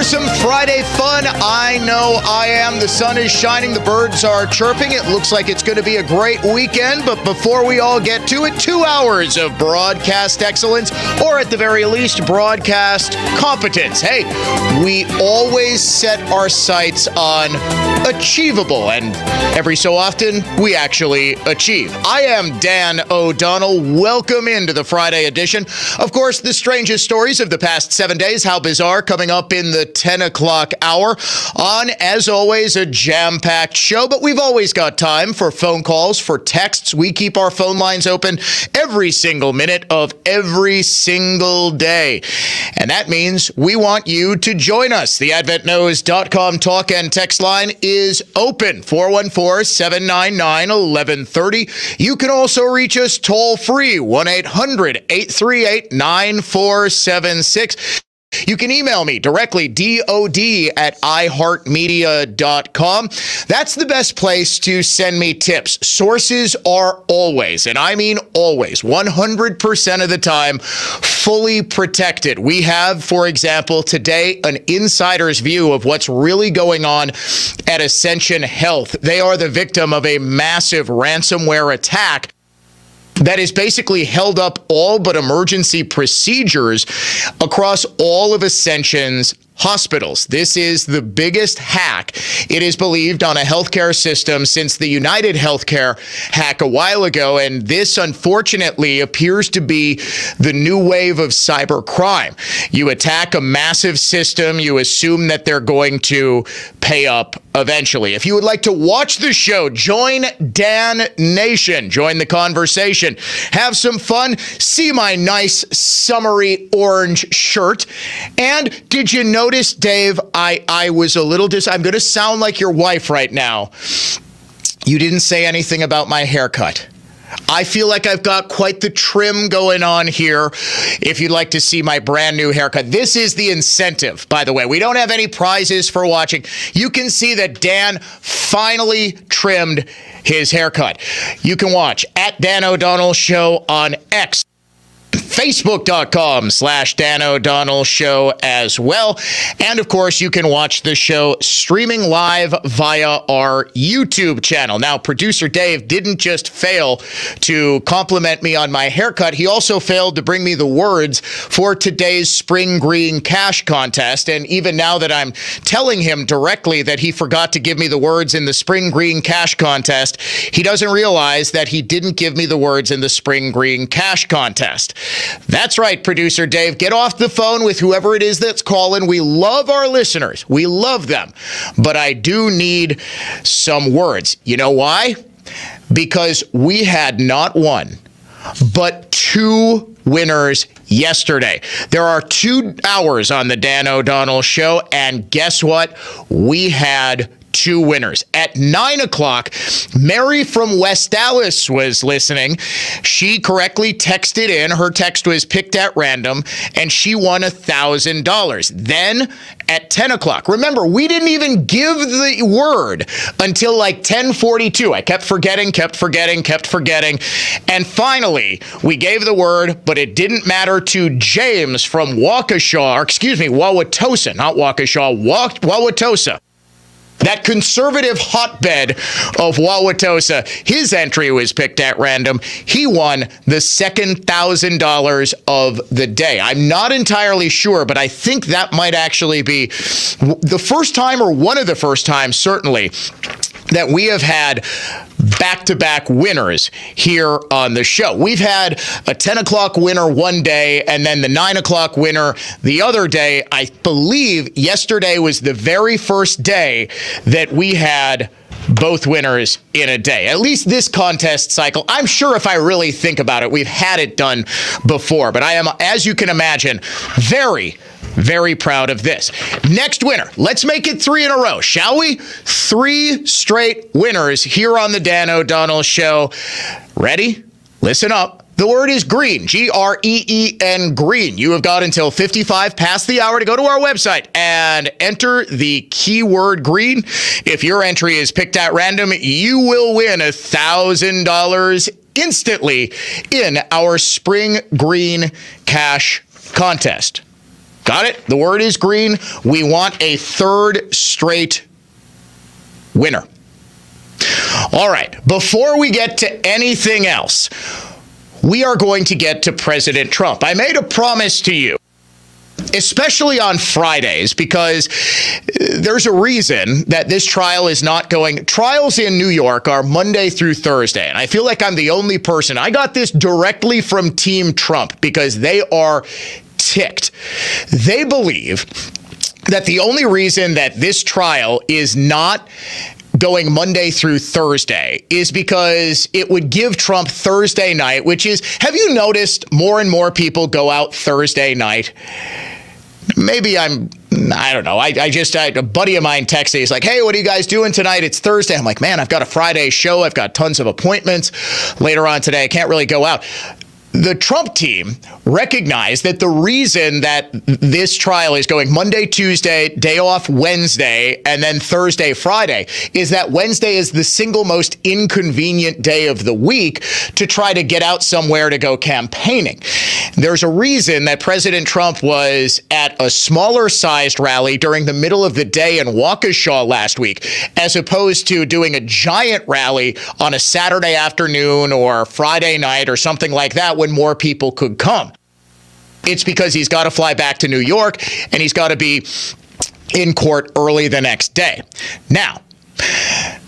for some Friday fun? I know I am. The sun is shining. The birds are chirping. It looks like it's going to be a great weekend. But before we all get to it, 2 hours of broadcast excellence, or at the very least, broadcast competence. Hey, we always set our sights on achievable, and every so often, we actually achieve. I am Dan O'Donnell. Welcome into the Friday edition. Of course, the strangest stories of the past 7 days. How bizarre, coming up in the 10 o'clock hour on, as always, a jam-packed show. But we've always got time for phone calls, for texts. We keep our phone lines open every single minute of every single day. And that means we want you to join us. The AdventNews.com talk and text line is open, 414-799-1130. You can also reach us toll-free, 1-800-838-9476. You can email me directly, dod@iheartmedia.com. That's the best place to send me tips. Sources are always, and I mean always, 100% of the time, fully protected. We have, for example, today, an insider's view of what's really going on at Ascension Health. They are the victim of a massive ransomware attack that has basically held up all but emergency procedures across all of Ascension's hospitals. This is the biggest hack, it is believed, on a healthcare system since the United Healthcare hack a while ago. And this, unfortunately, appears to be the new wave of cybercrime. You attack a massive system, you assume that they're going to pay up eventually. If you would like to watch the show, join Dan Nation. Join the conversation. Have some fun. See my nice summery orange shirt. And did you notice, Dave, I was a little I'm going to sound like your wife right now. You didn't say anything about my haircut. I feel like I've got quite the trim going on here. If you'd like to see my brand new haircut, this is the incentive, by the way. We don't have any prizes for watching. You can see that Dan finally trimmed his haircut. You can watch at Dan O'Donnell Show on X, Facebook.com/Dan O'Donnell Show as well. And of course, you can watch the show streaming live via our YouTube channel. Now, producer Dave didn't just fail to compliment me on my haircut. He also failed to bring me the words for today's Spring Green Cash contest. And even now that I'm telling him directly that he forgot to give me the words in the Spring Green Cash contest, he doesn't realize that he didn't give me the words in the Spring Green Cash contest. That's right, producer Dave. Get off the phone with whoever it is that's calling. We love our listeners. We love them. But I do need some words. You know why? Because we had not one, but 2 winners yesterday. There are 2 hours on the Dan O'Donnell Show, and guess what? We had 2 winners. At 9 o'clock, Mary from West Dallas was listening. She correctly texted in. Her text was picked at random, and she won $1,000. Then at 10 o'clock, remember, we didn't even give the word until like 10:42. I kept forgetting. And finally, we gave the word, but it didn't matter to James from Wauwatosa, not Waukesha, Wauwatosa. That conservative hotbed of Wauwatosa, his entry was picked at random. He won the second $1,000 of the day. I'm not entirely sure, but I think that might actually be the first time, or one of the first times, certainly, that we have had back-to-back winners here on the show. We've had a 10 o'clock winner one day, and then the 9 o'clock winner the other day. I believe yesterday was the very first day that we had both winners in a day. At least this contest cycle. I'm sure if I really think about it, we've had it done before. But I am, as you can imagine, very proud of this. Next winner. Let's make it 3 in a row, shall we? 3 straight winners here on the Dan O'Donnell Show. Ready? Listen up. The word is green, Green, green. You have got until 55 past the hour to go to our website and enter the keyword green. If your entry is picked at random, you will win $1,000 instantly in our Spring Green Cash contest. Got it? The word is green. We want a third straight winner. All right, before we get to anything else, we are going to get to President Trump. I made a promise to you, especially on Fridays, because there's a reason that this trial is not going. Trials in New York are Monday through Thursday, and I feel like I'm the only person. I got this directly from Team Trump because they are ticked. They believe that the only reason that this trial is not going Monday through Thursday is because it would give Trump Thursday night, which is, have you noticed more and more people go out Thursday night? Maybe I don't know. A buddy of mine texted me. He's like, hey, what are you guys doing tonight? It's Thursday. I'm like, man, I've got a Friday show. I've got tons of appointments later on today. I can't really go out. The Trump team recognized that the reason that this trial is going Monday, Tuesday, day off Wednesday, and then Thursday, Friday, is that Wednesday is the single most inconvenient day of the week to try to get out somewhere to go campaigning. There's a reason that President Trump was at a smaller sized rally during the middle of the day in Waukesha last week, as opposed to doing a giant rally on a Saturday afternoon or Friday night or something like that, when more people could come. It's because he's got to fly back to New York and he's got to be in court early the next day. Now,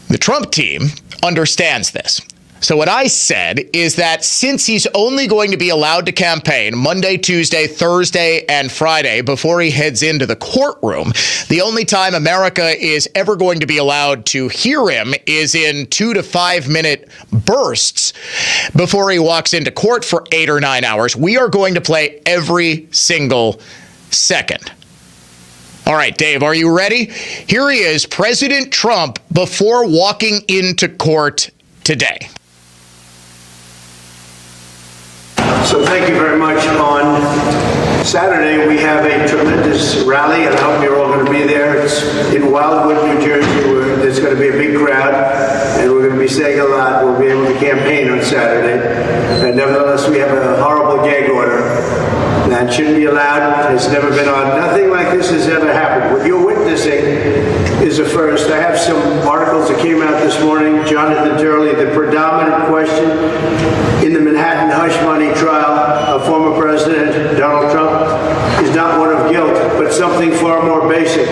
the Trump team understands this. So what I said is that since he's only going to be allowed to campaign Monday, Tuesday, Thursday, and Friday before he heads into the courtroom, the only time America is ever going to be allowed to hear him is in 2 to 5 minute bursts before he walks into court for 8 or 9 hours. We are going to play every single second. All right, Dave, are you ready? Here he is, President Trump, before walking into court today. So thank you very much. On Saturday, we have a tremendous rally, and I hope you're all going to be there. It's in Wildwood, New Jersey, where there's going to be a big crowd, and we're going to be saying a lot. We'll be able to campaign on Saturday. And nevertheless, we have a horrible gag order that shouldn't be allowed. It's never been on. Nothing like this has ever happened. What you're witnessing is a first. I have some articles that came out this morning. Jonathan Turley, the predominant question in the Manhattan hush money trial of former President Donald Trump is not one of guilt, but something far more basic.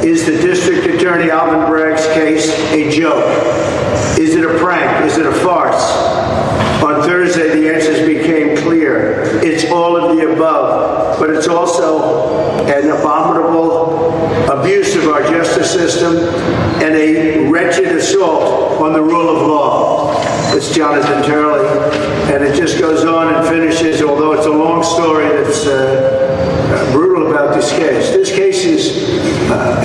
Is the District Attorney Alvin Bragg's case a joke? Is it a prank? Is it a farce? On Thursday, the answers became clear. It's all of the above, but it's also an abominable abuse of our justice system and a wretched assault on the rule of law. It's Jonathan Turley, and it just goes on and finishes, although it's a long story that's brutal about this case. This case is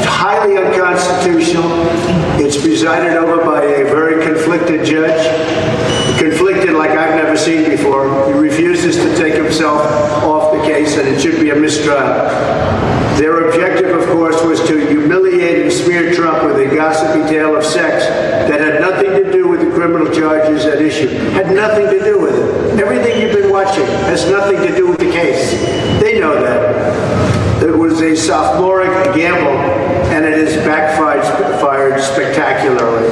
highly unconstitutional. It's presided over by a very conflicted judge, conflicted like I've never seen before. He refuses to take himself off the case, and it should be a mistrial. Their objective, of course, was to humiliate and smear Trump with a gossipy tale of sex that had nothing to do with the criminal charges at issue. Had nothing to do with it. Everything you've been watching has nothing to do with the case. They know that. It was a sophomoric gamble, and it has backfired spectacularly.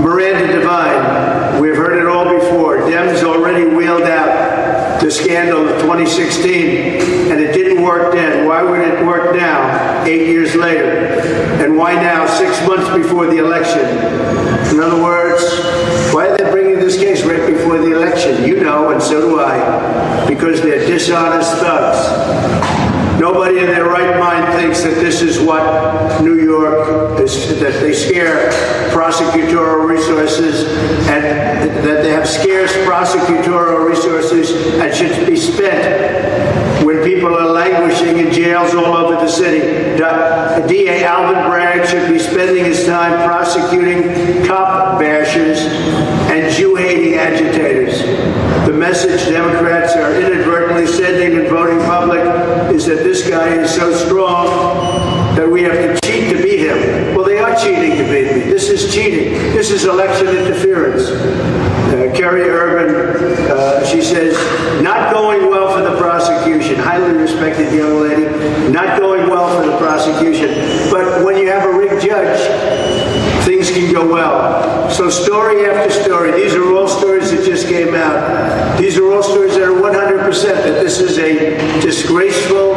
Miranda Devine, we've heard it all before. Dems already wheeled out the scandal of 2016, and it didn't work then. Why would it work now, 8 years later? And why now, 6 months before the election? In other words, why are they bringing this case right before the election? You know, and so do I, because they're dishonest thugs. Nobody in their right mind thinks that this is what New York is, that they scare prosecutorial resources and that they have scarce prosecutorial resources and should be spent when people are languishing in jails all over the city. DA Alvin Bragg should be spending his time prosecuting cop bashers and Jew-hating agitators. The message Democrats are inadvertently sending in voting public is that this guy is so strong that we have to cheat to beat him. Well, they are cheating to beat me. This is cheating. This is election interference. Kerry Urban, she says, not going well for the prosecution. Highly respected So story after story, these are all stories that just came out. These are all stories that are 100% that this is a disgraceful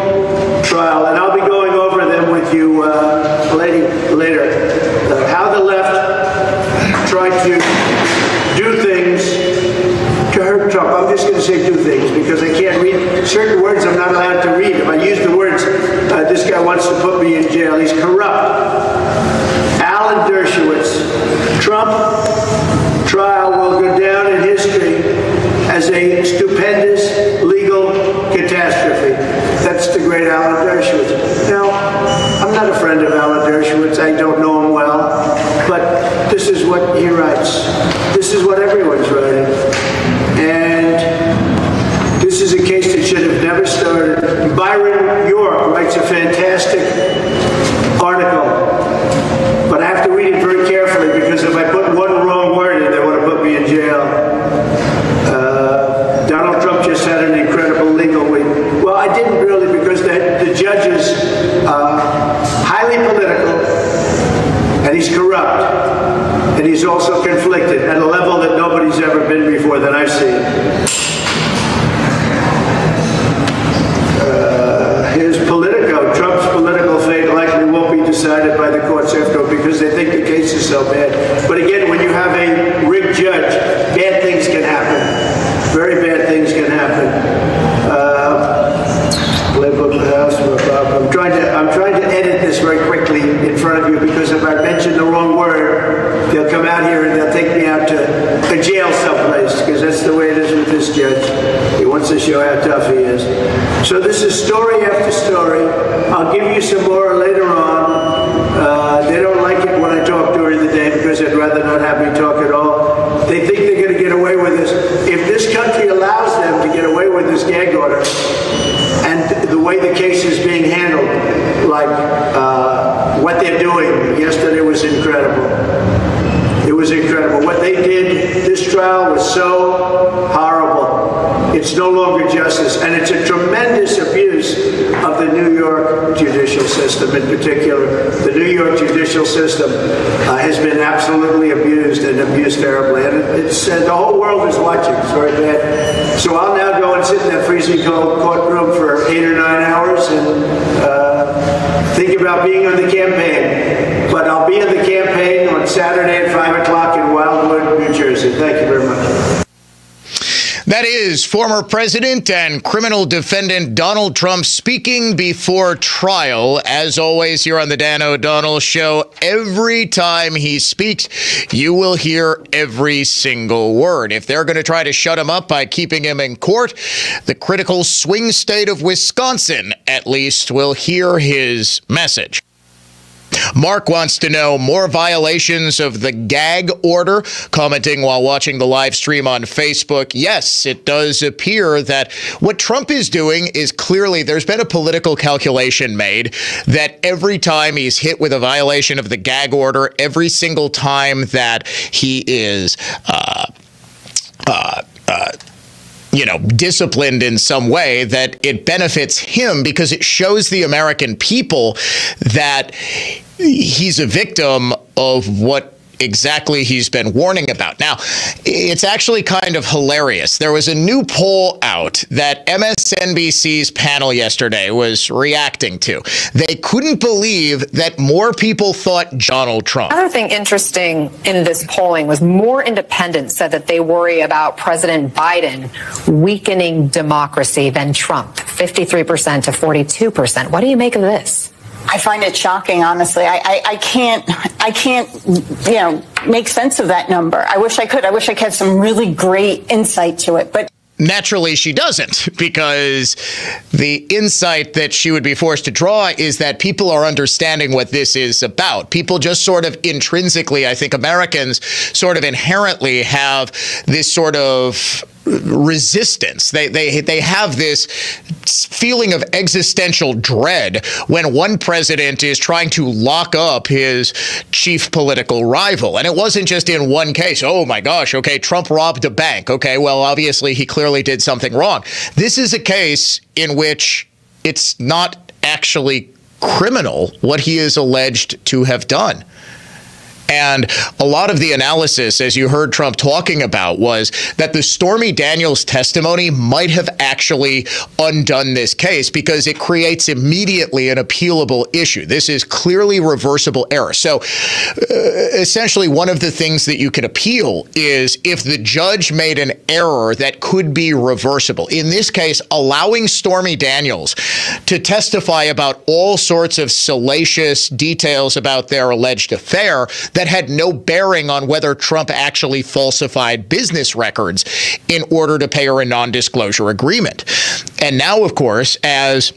trial, and I'll be going over them with you later. How the left tried to do things to hurt Trump. I'm just going to say do things because I can't read certain words. I'm not allowed to read. If I use the words, this guy wants to put me in jail. He's corrupt. Alan Dershowitz. Trump trial will go down in history as a stupendous legal catastrophe. That's the great Alan Dershowitz. Now, I'm not a friend of Alan Dershowitz. I don't know him well, but this is what he writes. This is what everyone's writing. And this is a case that should have never started. Byron York writes a fantastic article, but I have to read it very carefully because if I put one wrong word in, they want to put me in jail. Donald Trump just had an incredible legal week. Well, I didn't really because the judge is highly political and he's corrupt and he's also conflicted at a level that nobody's ever been before that I've seen. His Politico, Trump's political fate likely won't be decided by the courts after because they think the case is so bad. But again, when you have a rigged judge, bad things can happen. Very bad things can happen. I'm trying to edit this very quickly in front of you because if I mention the wrong word, they'll come out here and they'll take me out to a jail someplace because that's the way it is with this judge. He wants to show how tough he is. So this is story after story. I'll give you some more later on. They don't like it when I talk during the day because they'd rather not have me talk at all. They think they're going to get away with this. If this country allows them to get away with this gag order, and the way the case is being handled, like what they're doing yesterday was incredible. It was incredible. What they did, this trial was so horrible. It's no longer justice, and it's a tremendous abuse of the New York judicial system in particular. The New York judicial system has been absolutely abused and abused terribly, and it's the whole world is watching. It's very bad. So I'll now go and sit in that freezing cold courtroom for 8 or 9 hours and think about being on the campaign. But I'll be in the campaign on Saturday at 5 o'clock in Wildwood, New Jersey. Thank you very much. That is former President and criminal defendant Donald Trump speaking before trial. As always, here on the Dan O'Donnell Show, every time he speaks, you will hear every single word. If they're going to try to shut him up by keeping him in court, the critical swing state of Wisconsin, at least, will hear his message. Mark wants to know more violations of the gag order, commenting while watching the live stream on Facebook. Yes, it does appear that what Trump is doing is clearly there's been a political calculation made that every time he's hit with a violation of the gag order, every single time that he is disciplined in some way, that it benefits him because it shows the American people that he's a victim of what exactly he's been warning about. Now, it's actually kind of hilarious. There was a new poll out that MSNBC's panel yesterday was reacting to. They couldn't believe that more people thought Donald Trump. Another thing interesting in this polling was more independents said that they worry about President Biden weakening democracy than Trump, 53% to 42%. What do you make of this? I find it shocking, honestly. I can't, make sense of that number. I wish I could. I wish I could have some really great insight to it, but naturally, she doesn't, because the insight that she would be forced to draw is that people are understanding what this is about. People just sort of intrinsically, I think Americans sort of inherently have this sort of resistance. They have this feeling of existential dread when one president is trying to lock up his chief political rival. And it wasn't just in one case. Oh my gosh, okay, Trump robbed a bank. Okay, well, obviously he clearly did something wrong. This is a case in which it's not actually criminal what he is alleged to have done. And a lot of the analysis, as you heard Trump talking about, was that the Stormy Daniels testimony might have actually undone this case because it creates immediately an appealable issue. This is clearly reversible error. So essentially, one of the things that you can appeal is if the judge made an error that could be reversible. In this case, allowing Stormy Daniels to testify about all sorts of salacious details about their alleged affair that had no bearing on whether Trump actually falsified business records in order to pay her a non-disclosure agreement. And now, of course, as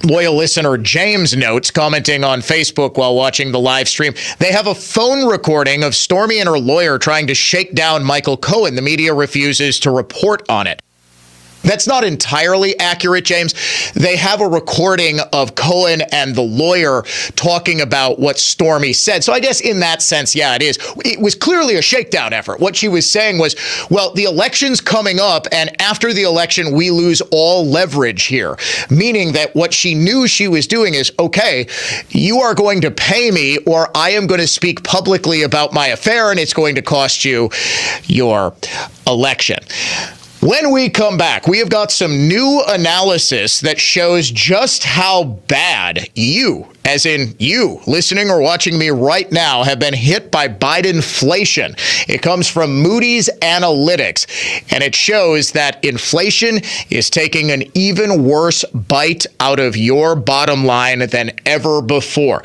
loyal listener James notes, commenting on Facebook while watching the live stream, they have a phone recording of Stormy and her lawyer trying to shake down Michael Cohen. The media refuses to report on it. That's not entirely accurate, James. They have a recording of Cohen and the lawyer talking about what Stormy said. So I guess in that sense, yeah, it is. It was clearly a shakedown effort. What she was saying was, well, the election's coming up, and after the election, we lose all leverage here. Meaning that what she knew she was doing is, okay, you are going to pay me, or I am going to speak publicly about my affair, and it's going to cost you your election. When we come back, we have got some new analysis that shows just how bad you, as in you, listening or watching me right now, have been hit by Bidenflation. It comes from Moody's Analytics, and it shows that inflation is taking an even worse bite out of your bottom line than ever before.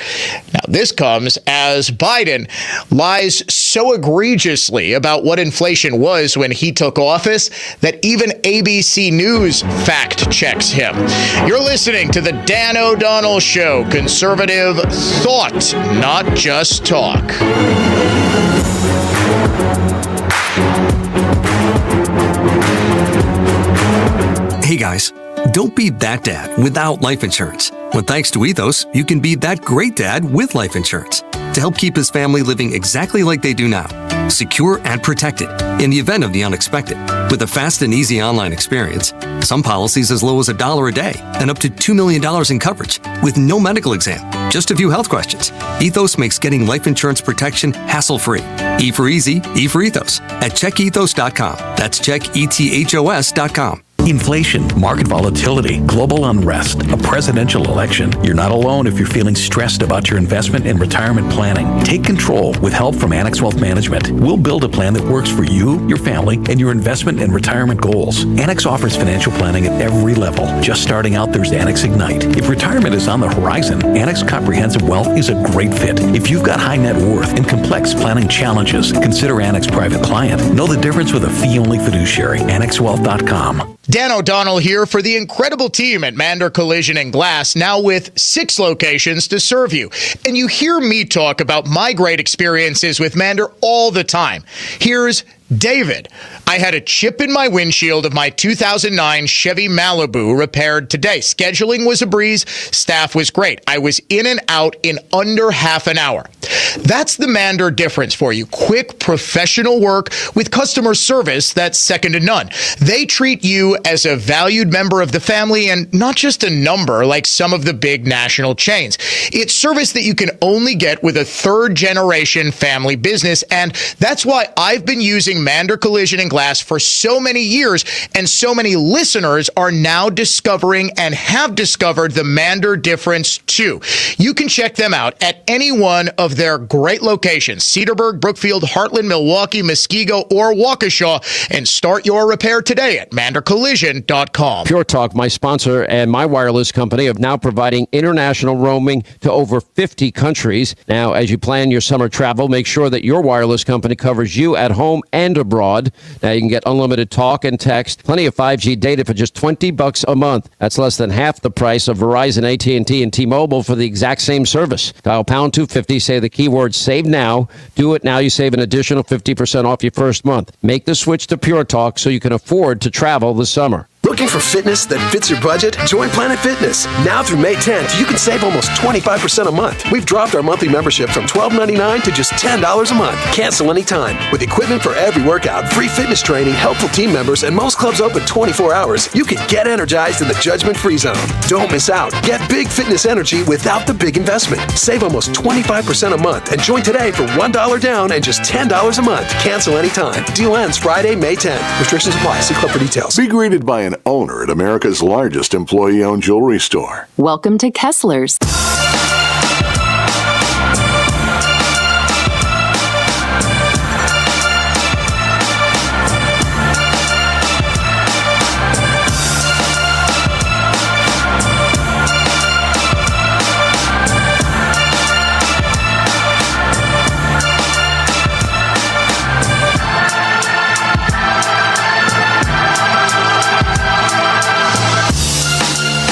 Now, this comes as Biden lies so egregiously about what inflation was when he took office that even ABC News fact checks him. You're listening to the Dan O'Donnell Show, conservative thought, not just talk. Hey guys, don't be that dad without life insurance. When thanks to Ethos, you can be that great dad with life insurance to help keep his family living exactly like they do now, secure and protected in the event of the unexpected. With a fast and easy online experience, some policies as low as $1 a day and up to $2 million in coverage with no medical exam, just a few health questions. Ethos makes getting life insurance protection hassle-free. E for easy, E for ethos at checkethos.com. That's checkethos.com. Inflation, market volatility, global unrest, a presidential election. You're not alone if you're feeling stressed about your investment and retirement planning. Take control with help from Annex Wealth Management. We'll build a plan that works for you, your family, and your investment and retirement goals. Annex offers financial planning at every level. Just starting out, there's Annex Ignite. If retirement is on the horizon, Annex Comprehensive Wealth is a great fit. If you've got high net worth and complex planning challenges, consider Annex Private Client. Know the difference with a fee-only fiduciary. AnnexWealth.com. Dan O'Donnell here for the incredible team at Mander Collision and Glass, now with 6 locations to serve you. And you hear me talk about my great experiences with Mander all the time. Here's David. I had a chip in my windshield of my 2009 Chevy Malibu repaired today. Scheduling was a breeze. Staff was great. I was in and out in under half an hour. That's the Mander difference for you. Quick, professional work with customer service that's second to none. They treat you as a valued member of the family and not just a number like some of the big national chains. It's service that you can only get with a third-generation family business, and that's why I've been using Mander Collision and Glass for so many years, and so many listeners are now discovering and have discovered the Mander difference too. You can check them out at any one of their great locations: Cedarburg, Brookfield, Heartland, Milwaukee, Muskego, or Waukesha, and start your repair today at mandercollision.com. Pure Talk, my sponsor and my wireless company, of now providing international roaming to over 50 countries. Now, as you plan your summer travel, make sure that your wireless company covers you at home and abroad. Now you can get unlimited talk and text, plenty of 5G data for just $20 a month. That's less than half the price of Verizon, AT&T, and T-Mobile for the exact same service. Dial pound 250, say the keyword save now. Do it now. You save an additional 50% off your first month. Make the switch to Pure Talk so you can afford to travel this summer. Looking for fitness that fits your budget? Join Planet Fitness. Now through May 10th, you can save almost 25% a month. We've dropped our monthly membership from $12.99 to just $10 a month. Cancel anytime. With equipment for every workout, free fitness training, helpful team members, and most clubs open 24 hours, you can get energized in the judgment-free zone. Don't miss out. Get big fitness energy without the big investment. Save almost 25% a month and join today for $1 down and just $10 a month. Cancel anytime. Deal ends Friday, May 10th. Restrictions apply. See club for details. Be greeted by an owner at America's largest employee-owned jewelry store. Welcome to Kessler's.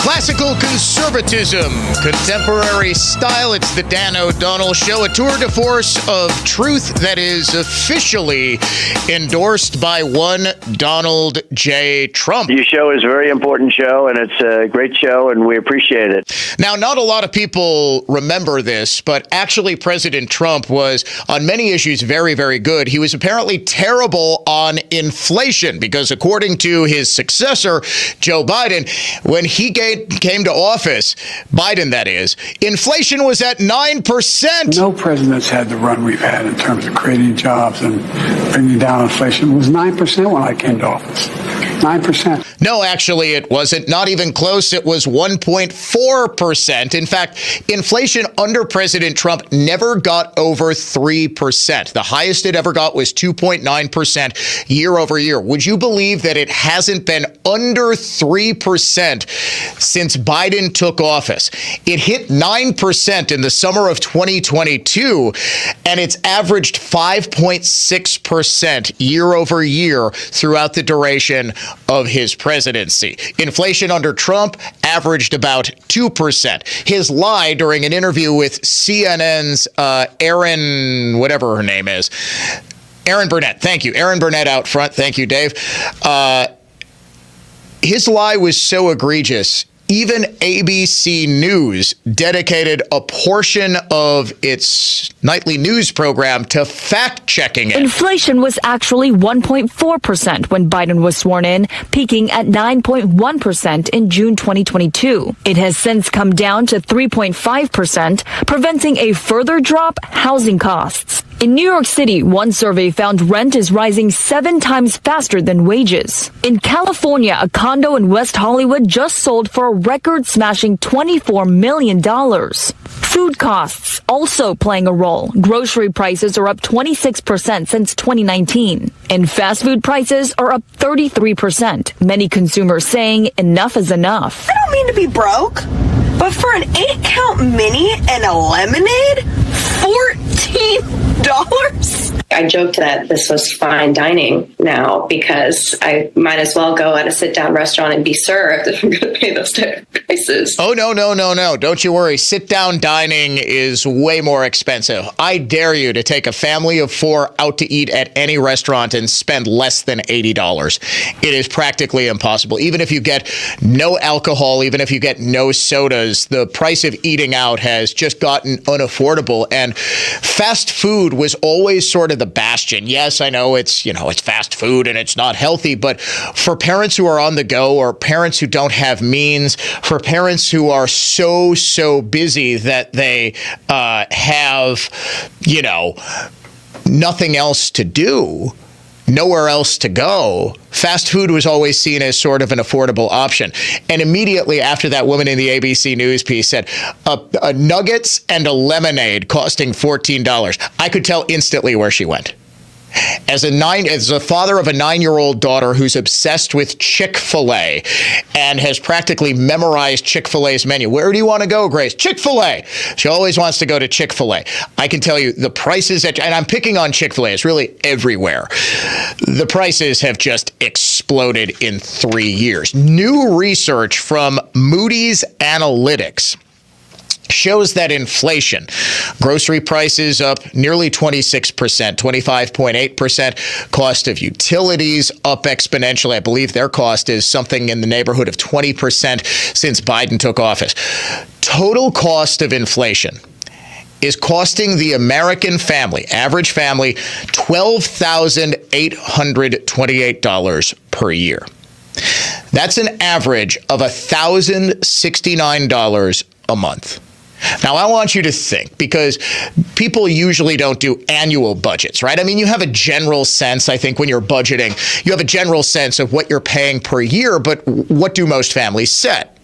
Classical conservatism, contemporary style. It's the Dan O'Donnell Show, a tour de force of truth that is officially endorsed by one Donald J. Trump. Your show is a very important show, and it's a great show, and we appreciate it. Now, not a lot of people remember this, but actually President Trump was, on many issues, very, very good. He was apparently terrible on inflation because, according to his successor, Joe Biden, when he came to office, Biden that is, inflation was at 9%. No president's had the run we've had in terms of creating jobs and bringing down inflation. It was 9% when I came to office. 9%. No, actually, it wasn't. Not even close. It was 1.4%. In fact, inflation under President Trump never got over 3%. The highest it ever got was 2.9% year over year. Would you believe that it hasn't been under 3% since Biden took office? It hit 9% in the summer of 2022, and it's averaged 5.6% year over year throughout the duration of his presidency. Inflation under Trump averaged about 2%. His lie during an interview with CNN's Erin, whatever her name is, Erin Burnett. Thank you. Erin Burnett out front. Thank you, Dave. His lie was so egregious, even ABC News dedicated a portion of its nightly news program to fact-checking it. Inflation was actually 1.4% when Biden was sworn in, peaking at 9.1% in June 2022. It has since come down to 3.5%, preventing a further drop housing costs. In New York City, one survey found rent is rising 7 times faster than wages. In California, a condo in West Hollywood just sold for a record-smashing $24 million. Food costs also playing a role. Grocery prices are up 26% since 2019. And fast food prices are up 33%. Many consumers saying enough is enough. I don't mean to be broke, but for an 8-count mini and a lemonade, $14? I joked that this was fine dining now because I might as well go at a sit-down restaurant and be served if I'm going to pay those type of prices. Oh, no. Don't you worry. Sit-down dining is way more expensive. I dare you to take a family of 4 out to eat at any restaurant and spend less than $80. It is practically impossible. Even if you get no alcohol, even if you get no sodas, the price of eating out has just gotten unaffordable. And fast food was always sort of the bastion. Yes, I know it's fast food and it's not healthy, but for parents who are on the go or parents who don't have means, for parents who are so busy that they have, nothing else to do, nowhere else to go, fast food was always seen as sort of an affordable option. And immediately after that, woman in the ABC News piece said, a nuggets and a lemonade costing $14. I could tell instantly where she went. As a father of a 9-year-old daughter who's obsessed with Chick-fil-A and has practically memorized Chick-fil-A's menu. Where do you want to go, Grace? Chick-fil-A. She always wants to go to Chick-fil-A. I can tell you the prices, and I'm picking on Chick-fil-A, it's really everywhere. The prices have just exploded in 3 years. New research from Moody's Analytics shows that inflation, grocery prices up nearly 26%, 25.8%, cost of utilities up exponentially. I believe their cost is something in the neighborhood of 20% since Biden took office. Total cost of inflation is costing the American family, average family, $12,828 per year. That's an average of $1,069 a month. Now, I want you to think, because people usually don't do annual budgets, right? I mean, you have a general sense, I think, when you're budgeting, you have a general sense of what you're paying per year, but what do most families set?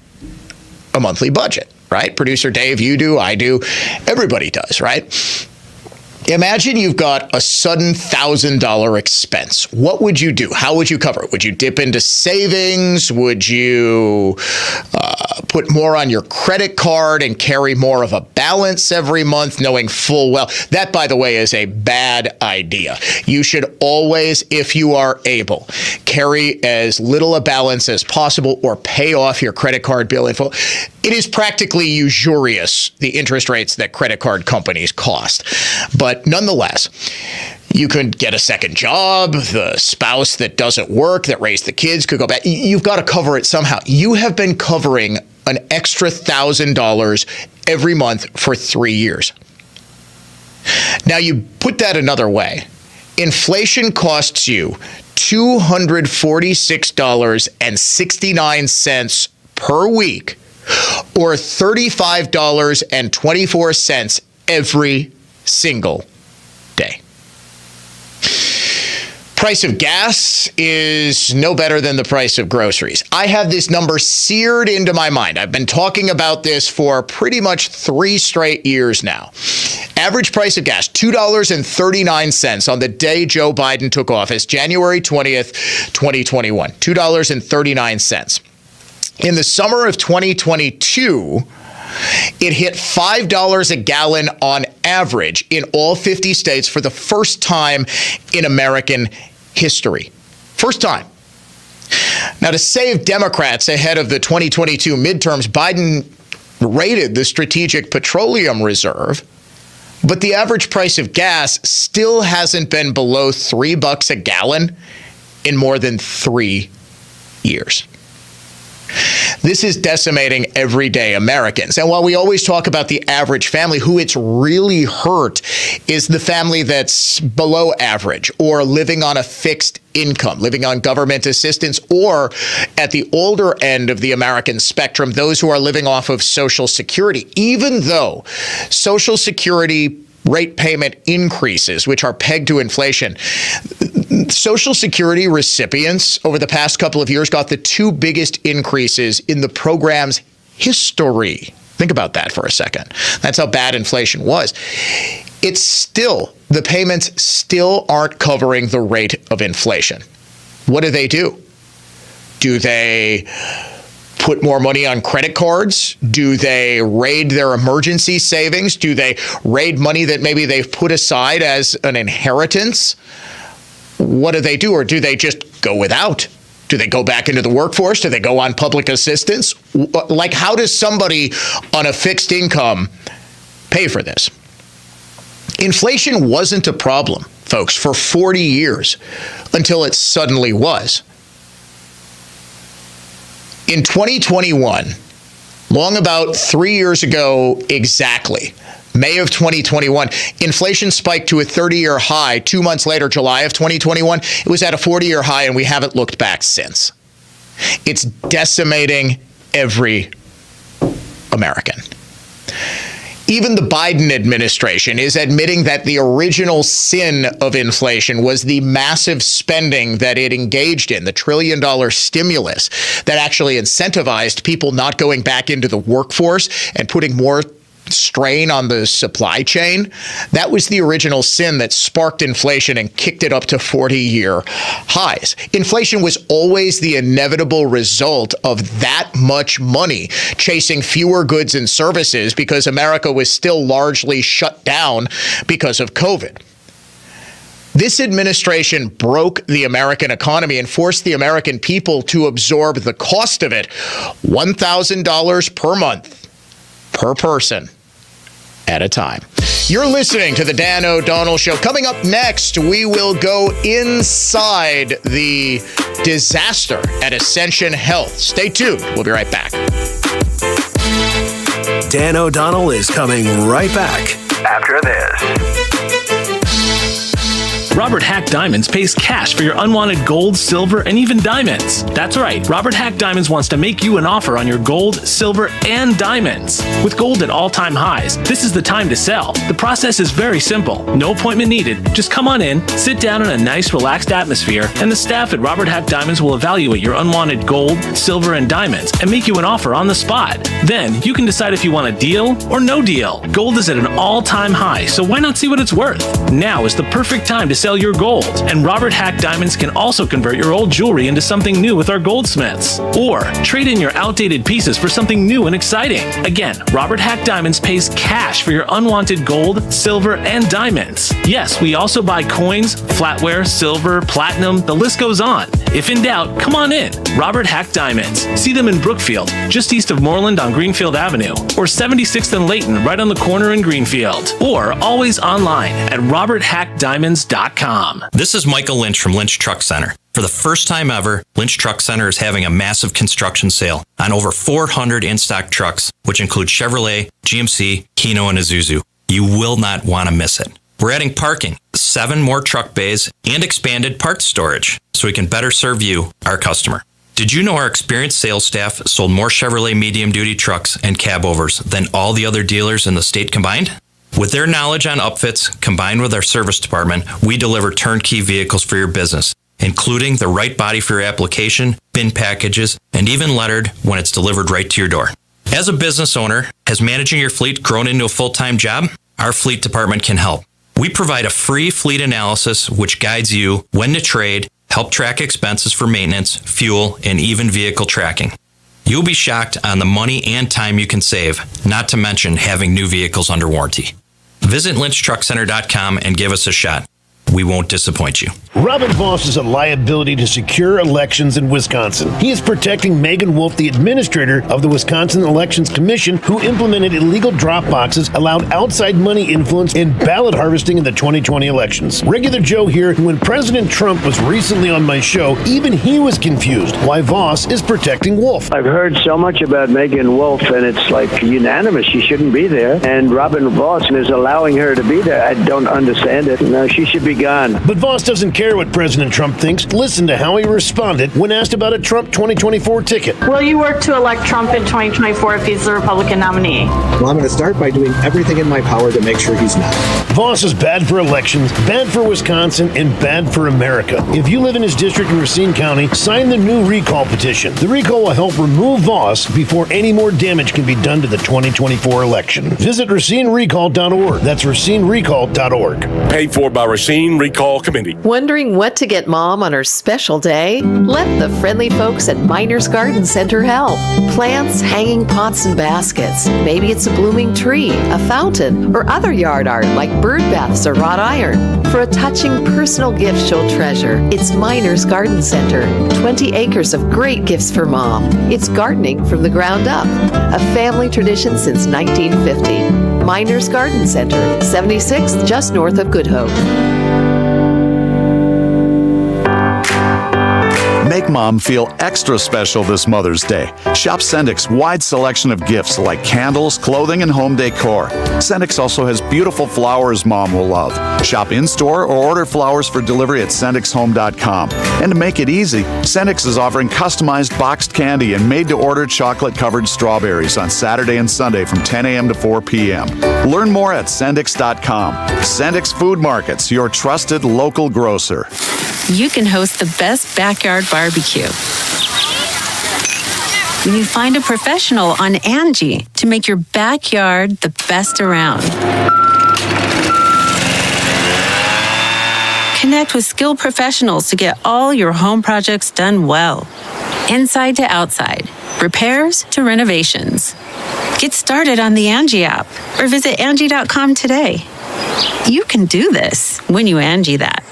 A monthly budget, right? Producer Dave, you do, I do, everybody does, right? Imagine you've got a sudden $1,000 expense. What would you do? How would you cover it? Would you dip into savings? Would you put more on your credit card and carry more of a balance every month, knowing full well? That, by the way, is a bad idea. You should always, if you are able, carry as little a balance as possible or pay off your credit card bill in full. It is practically usurious, the interest rates that credit card companies cost. But nonetheless, you could get a second job. The spouse that doesn't work, that raised the kids, could go back. You've got to cover it somehow. You have been covering an extra $1,000 every month for 3 years. Now, you put that another way. Inflation costs you $246.69 per week, or $35.24 every single day. Price of gas is no better than the price of groceries. I have this number seared into my mind. I've been talking about this for pretty much 3 straight years now. Average price of gas, $2.39 on the day Joe Biden took office, January 20th, 2021, $2.39. In the summer of 2022, it hit $5 a gallon on average in all 50 states for the first time in American history. First time. Now, to save Democrats ahead of the 2022 midterms, Biden raided the Strategic Petroleum Reserve, but the average price of gas still hasn't been below $3 a gallon in more than 3 years. This is decimating everyday Americans. And while we always talk about the average family, who it's really hurt is the family that's below average or living on a fixed income, living on government assistance, or at the older end of the American spectrum, those who are living off of Social Security. Even though Social Security rate payment increases, which are pegged to inflation, Social Security recipients over the past couple of years got the 2 biggest increases in the program's history. Think about that for a second. That's how bad inflation was. It's still, the payments still aren't covering the rate of inflation. What do? Do they put more money on credit cards? Do they raid their emergency savings? Do they raid money that maybe they've put aside as an inheritance? What do? Or do they just go without? Do they go back into the workforce? Do they go on public assistance? Like, how does somebody on a fixed income pay for this? Inflation wasn't a problem, folks, for 40 years until it suddenly was. In 2021, long about 3 years ago exactly, May of 2021, inflation spiked to a 30-year high. 2 months later, July of 2021, it was at a 40-year high, and we haven't looked back since. It's decimating every American. Even the Biden administration is admitting that the original sin of inflation was the massive spending that it engaged in, the $1 trillion stimulus that actually incentivized people not going back into the workforce and putting more strain on the supply chain. That was the original sin that sparked inflation and kicked it up to 40-year highs. Inflation was always the inevitable result of that much money chasing fewer goods and services because America was still largely shut down because of COVID. This administration broke the American economy and forced the American people to absorb the cost of it, $1,000 per month per person at a time. You're listening to the Dan O'Donnell Show. Coming up next, we will go inside the disaster at Ascension Health. Stay tuned. We'll be right back. Dan O'Donnell is coming right back after this. Robert Hack Diamonds pays cash for your unwanted gold, silver, and even diamonds. That's right. Robert Hack Diamonds wants to make you an offer on your gold, silver, and diamonds. With gold at all-time highs, this is the time to sell. The process is very simple. No appointment needed. Just come on in, sit down in a nice, relaxed atmosphere, and the staff at Robert Hack Diamonds will evaluate your unwanted gold, silver, and diamonds and make you an offer on the spot. Then, you can decide if you want a deal or no deal. Gold is at an all-time high, so why not see what it's worth? Now is the perfect time to sell your gold, and Robert Hack Diamonds can also convert your old jewelry into something new with our goldsmiths. Or trade in your outdated pieces for something new and exciting. Again, Robert Hack Diamonds pays cash for your unwanted gold, silver, and diamonds. Yes, we also buy coins, flatware, silver, platinum, the list goes on. If in doubt, come on in. Robert Hack Diamonds. See them in Brookfield, just east of Moreland on Greenfield Avenue, or 76th and Layton, right on the corner in Greenfield, or always online at roberthackdiamonds.com. This is Michael Lynch from Lynch Truck Center. For the first time ever, Lynch Truck Center is having a massive construction sale on over 400 in-stock trucks, which include Chevrolet, GMC, Kino, and Isuzu. You will not want to miss it. We're adding parking, 7 more truck bays, and expanded parts storage, so we can better serve you, our customer. Did you know our experienced sales staff sold more Chevrolet medium-duty trucks and cab overs than all the other dealers in the state combined? With their knowledge on upfits, combined with our service department, we deliver turnkey vehicles for your business, including the right body for your application, bin packages, and even lettered when it's delivered right to your door. As a business owner, has managing your fleet grown into a full-time job? Our fleet department can help. We provide a free fleet analysis which guides you when to trade, help track expenses for maintenance, fuel, and even vehicle tracking. You'll be shocked on the money and time you can save, not to mention having new vehicles under warranty. Visit lynchtruckcenter.com and give us a shot. We won't disappoint you. Robin Voss is a liability to secure elections in Wisconsin. He is protecting Megan Wolf, the administrator of the Wisconsin Elections Commission, who implemented illegal drop boxes, allowed outside money influence, and ballot harvesting in the 2020 elections. Regular Joe here. When President Trump was recently on my show, even he was confused why Voss is protecting Wolf. I've heard so much about Megan Wolf, and it's like unanimous. She shouldn't be there. And Robin Voss is allowing her to be there. I don't understand it. No, she should be gone. But Voss doesn't care what President Trump thinks. Listen to how he responded when asked about a Trump 2024 ticket. Will you work to elect Trump in 2024 if he's the Republican nominee? Well, I'm going to start by doing everything in my power to make sure he's not. Voss is bad for elections, bad for Wisconsin, and bad for America. If you live in his district in Racine County, sign the new recall petition. The recall will help remove Voss before any more damage can be done to the 2024 election. Visit RacineRecall.org. That's RacineRecall.org. Paid for by Racine Recall Committee. Wondering what to get Mom on her special day? Let the friendly folks at Miners Garden Center help. Plants, hanging pots and baskets. Maybe it's a blooming tree, a fountain, or other yard art like bird baths or wrought iron. For a touching personal gift she'll treasure, it's Miners Garden Center. 20 acres of great gifts for Mom. It's gardening from the ground up. A family tradition since 1950. Miners Garden Center, 76th, just north of Good Hope. Make Mom feel extra special this Mother's Day. Shop Sendik's wide selection of gifts like candles, clothing, and home decor. Sendik's also has beautiful flowers Mom will love. Shop in-store or order flowers for delivery at SendixHome.com. And to make it easy, Sendik's is offering customized boxed candy and made-to-order chocolate-covered strawberries on Saturday and Sunday from 10 a.m. to 4 p.m. Learn more at Sendix.com. Sendik's Food Markets, your trusted local grocer. You can host the best backyard barbecue when you find a professional on Angie to make your backyard the best around. Connect with skilled professionals to get all your home projects done well. Inside to outside, repairs to renovations. Get started on the Angie app or visit Angie.com today. You can do this when you Angie that.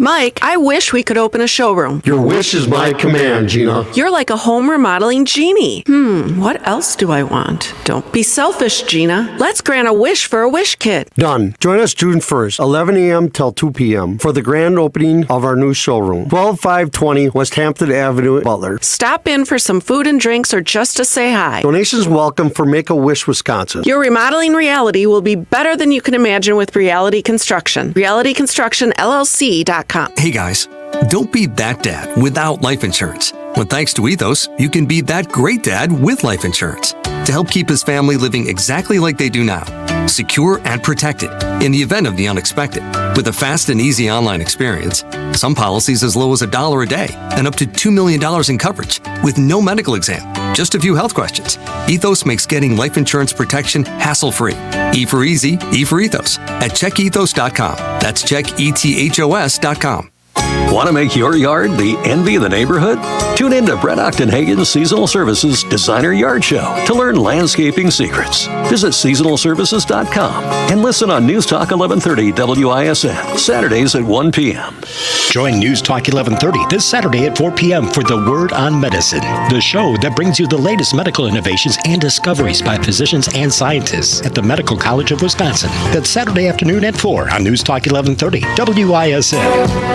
Mike, I wish we could open a showroom. Your wish is my command, Gina. You're like a home remodeling genie. What else do I want? Don't be selfish, Gina. Let's grant a wish for a wish kit. Done. Join us June 1st, 11 a.m. till 2 p.m. for the grand opening of our new showroom, 12520 West Hampton Avenue, Butler. Stop in for some food and drinks or just to say hi. Donations welcome for Make-A-Wish Wisconsin. Your remodeling reality will be better than you can imagine with Reality Construction. RealityConstructionLLC.com. Hey guys, don't be that dad without life insurance. When thanks to Ethos, you can be that great dad with life insurance to help keep his family living exactly like they do now, secure and protected in the event of the unexpected. With a fast and easy online experience, some policies as low as $1 a day and up to $2 million in coverage with no medical exam, just a few health questions. Ethos makes getting life insurance protection hassle-free. E for easy, E for Ethos at checkethos.com. That's checkethos.com. Want to make your yard the envy of the neighborhood? Tune in to Brett Ochtenhagen's Seasonal Services Designer Yard Show to learn landscaping secrets. Visit seasonalservices.com and listen on News Talk 1130 WISN, Saturdays at 1 p.m. Join News Talk 1130 this Saturday at 4 p.m. for The Word on Medicine, the show that brings you the latest medical innovations and discoveries by physicians and scientists at the Medical College of Wisconsin. That's Saturday afternoon at 4 on News Talk 1130 WISN.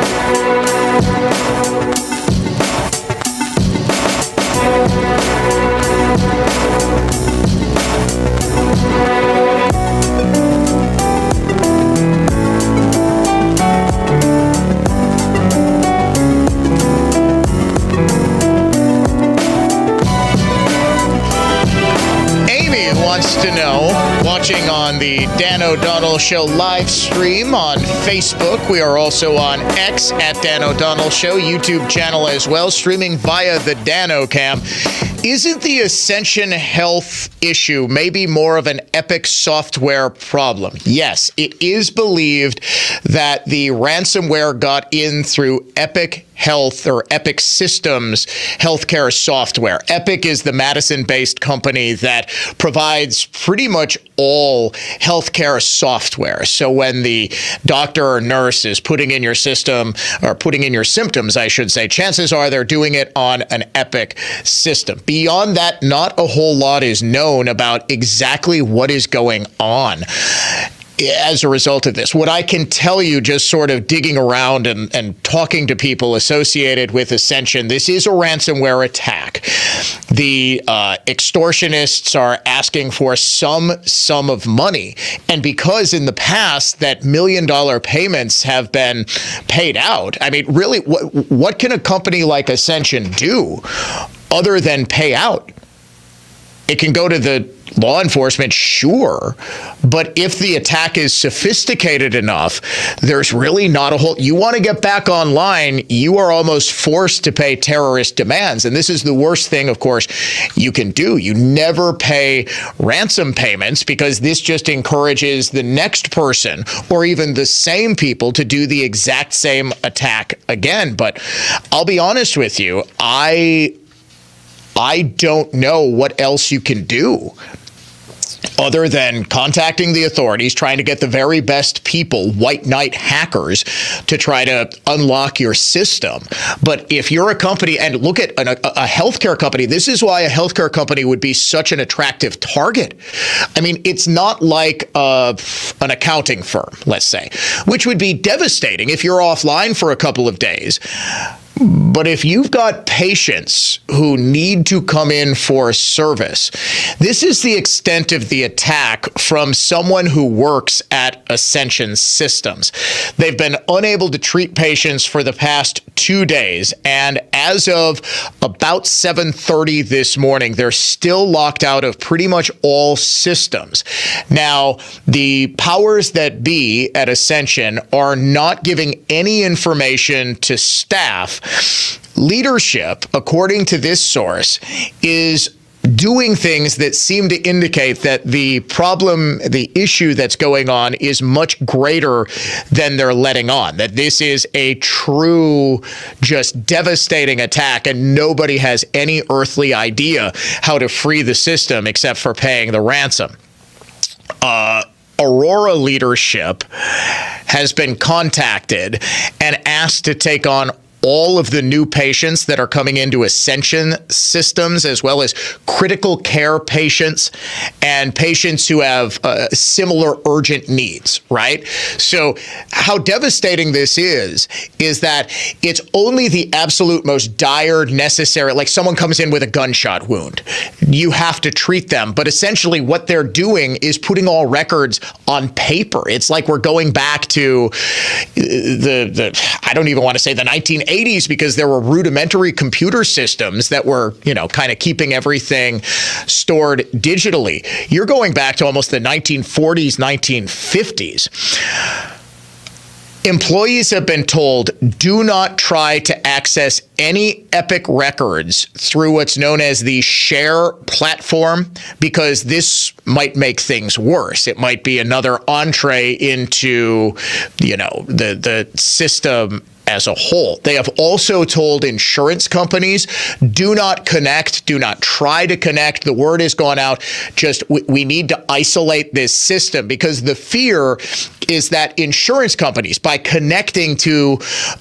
To know, watching on the Dan O'Donnell Show live stream on Facebook. We are also on X at Dan O'Donnell Show, YouTube channel as well, streaming via the Dano Cam. Isn't the Ascension Health issue maybe more of an Epic software problem? Yes, it is believed that the ransomware got in through Epic Health or Epic Systems healthcare software. Epic is the Madison-based company that provides pretty much all healthcare software. So when the doctor or nurse is putting in your system, or putting in your symptoms, I should say, chances are they're doing it on an Epic system. Beyond that, not a whole lot is known about exactly what is going on as a result of this. What I can tell you, just sort of digging around and talking to people associated with Ascension, this is a ransomware attack. The extortionists are asking for some sum of money. And because in the past that $1 million payments have been paid out, I mean, really, what can a company like Ascension do other than pay out? It can go to the law enforcement, sure, but if the attack is sophisticated enough, there's really not a whole... You want to get back online, you are almost forced to pay terrorist demands, and this is the worst thing, of course, you can do. You never pay ransom payments because this just encourages the next person or even the same people to do the exact same attack again. But I'll be honest with you, I don't know what else you can do other than contacting the authorities, trying to get the very best people, white knight hackers, to try to unlock your system. But if you're a company, and look at a healthcare company, this is why a healthcare company would be such an attractive target. I mean, it's not like an accounting firm, let's say, which would be devastating if you're offline for a couple of days. But if you've got patients who need to come in for service, this is the extent of the attack from someone who works at Ascension Systems. They've been unable to treat patients for the past 2 days, and as of about 7:30 this morning, they're still locked out of pretty much all systems. Now, the powers that be at Ascension are not giving any information to staff. Leadership, according to this source, is doing things that seem to indicate that the problem, the issue that's going on is much greater than they're letting on, that this is a true, just devastating attack, and nobody has any earthly idea how to free the system except for paying the ransom. Aurora leadership has been contacted and asked to take on all of the new patients that are coming into Ascension systems, as well as critical care patients and patients who have similar urgent needs, right? So how devastating this is that it's only the absolute most dire necessary, like someone comes in with a gunshot wound, you have to treat them. But essentially what they're doing is putting all records on paper. It's like we're going back to I don't even want to say the 1980s, because there were rudimentary computer systems that were, kind of keeping everything stored digitally. You're going back to almost the 1940s, 1950s. Employees have been told, do not try to access any Epic records through what's known as the Share platform, because this might make things worse. It might be another entree into, the system as a whole. They have also told insurance companies, do not connect, do not try to connect. The word has gone out, just we need to isolate this system, because the fear is that insurance companies, by connecting to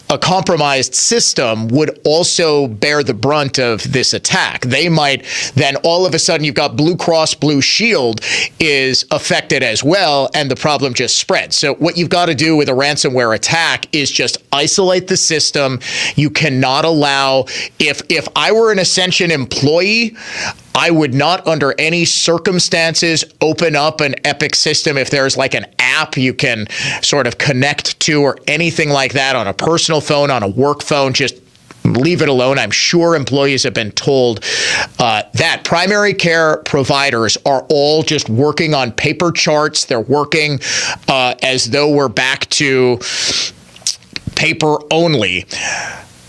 a compromised system, would also bear the brunt of this attack. They might then all of a sudden you've got Blue Cross Blue Shield is affected as well, and the problem just spreads. So what you've got to do with a ransomware attack is just isolate the system. You cannot allow, if I were an Ascension employee, I would not under any circumstances open up an Epic system. If there's like an app you can sort of connect to or anything like that on a personal phone, on a work phone, just leave it alone. I'm sure employees have been told that. Primary care providers are all just working on paper charts. They're working as though we're back to paper only.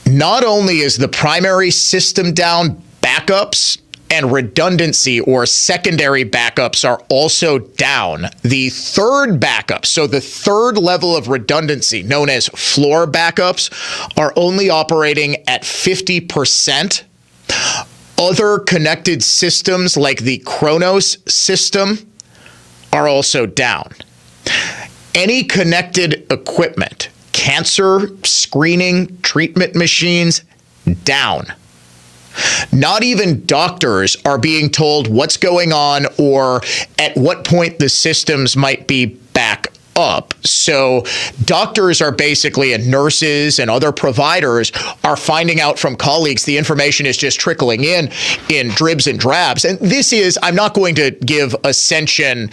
Not only is the primary system down, backups and redundancy or secondary backups are also down. The third backup, so the third level of redundancy, known as floor backups, are only operating at 50%. Other connected systems like the Kronos system are also down. Any connected equipment, cancer screening treatment machines, down. Not even doctors are being told what's going on or at what point the systems might be back up. So doctors are basically, and nurses and other providers are finding out from colleagues the information is just trickling in dribs and drabs. And this is, I'm not going to give Ascension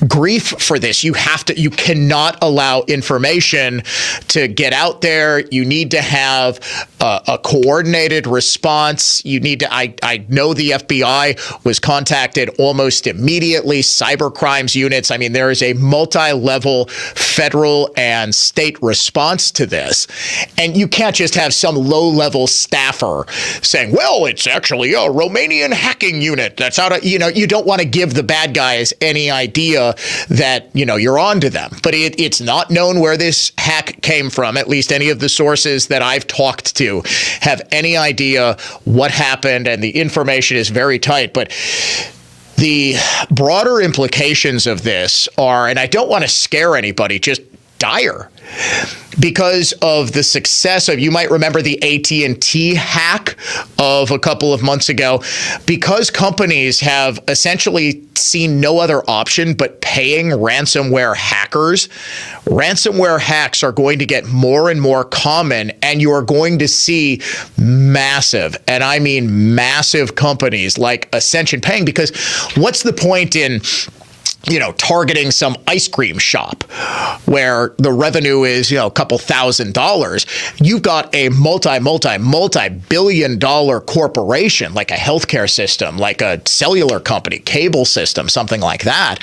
grief for this. You cannot allow information to get out there. You need to have a coordinated response. You need to, I know the FBI was contacted almost immediately, cyber crimes units. I mean, there is a multi-level federal and state response to this. And you can't just have some low-level staffer saying, well, it's actually a Romanian hacking unit that's out of, you don't want to give the bad guys any idea that, you're on to them. But it's not known where this hack came from. At least any of the sources that I've talked to have any idea what happened, and the information is very tight. But the broader implications of this are, and I don't want to scare anybody, just dire. Because of the success of, you might remember the AT&T hack of a couple of months ago, because companies have essentially seen no other option but paying ransomware hackers. Ransomware hacks are going to get more and more common, and you are going to see massive, and I mean massive, companies like Ascension paying, because what's the point in targeting some ice cream shop where the revenue is, a couple $1,000s. You've got a multi-billion-dollar corporation, like a healthcare system, like a cellular company, cable system, something like that.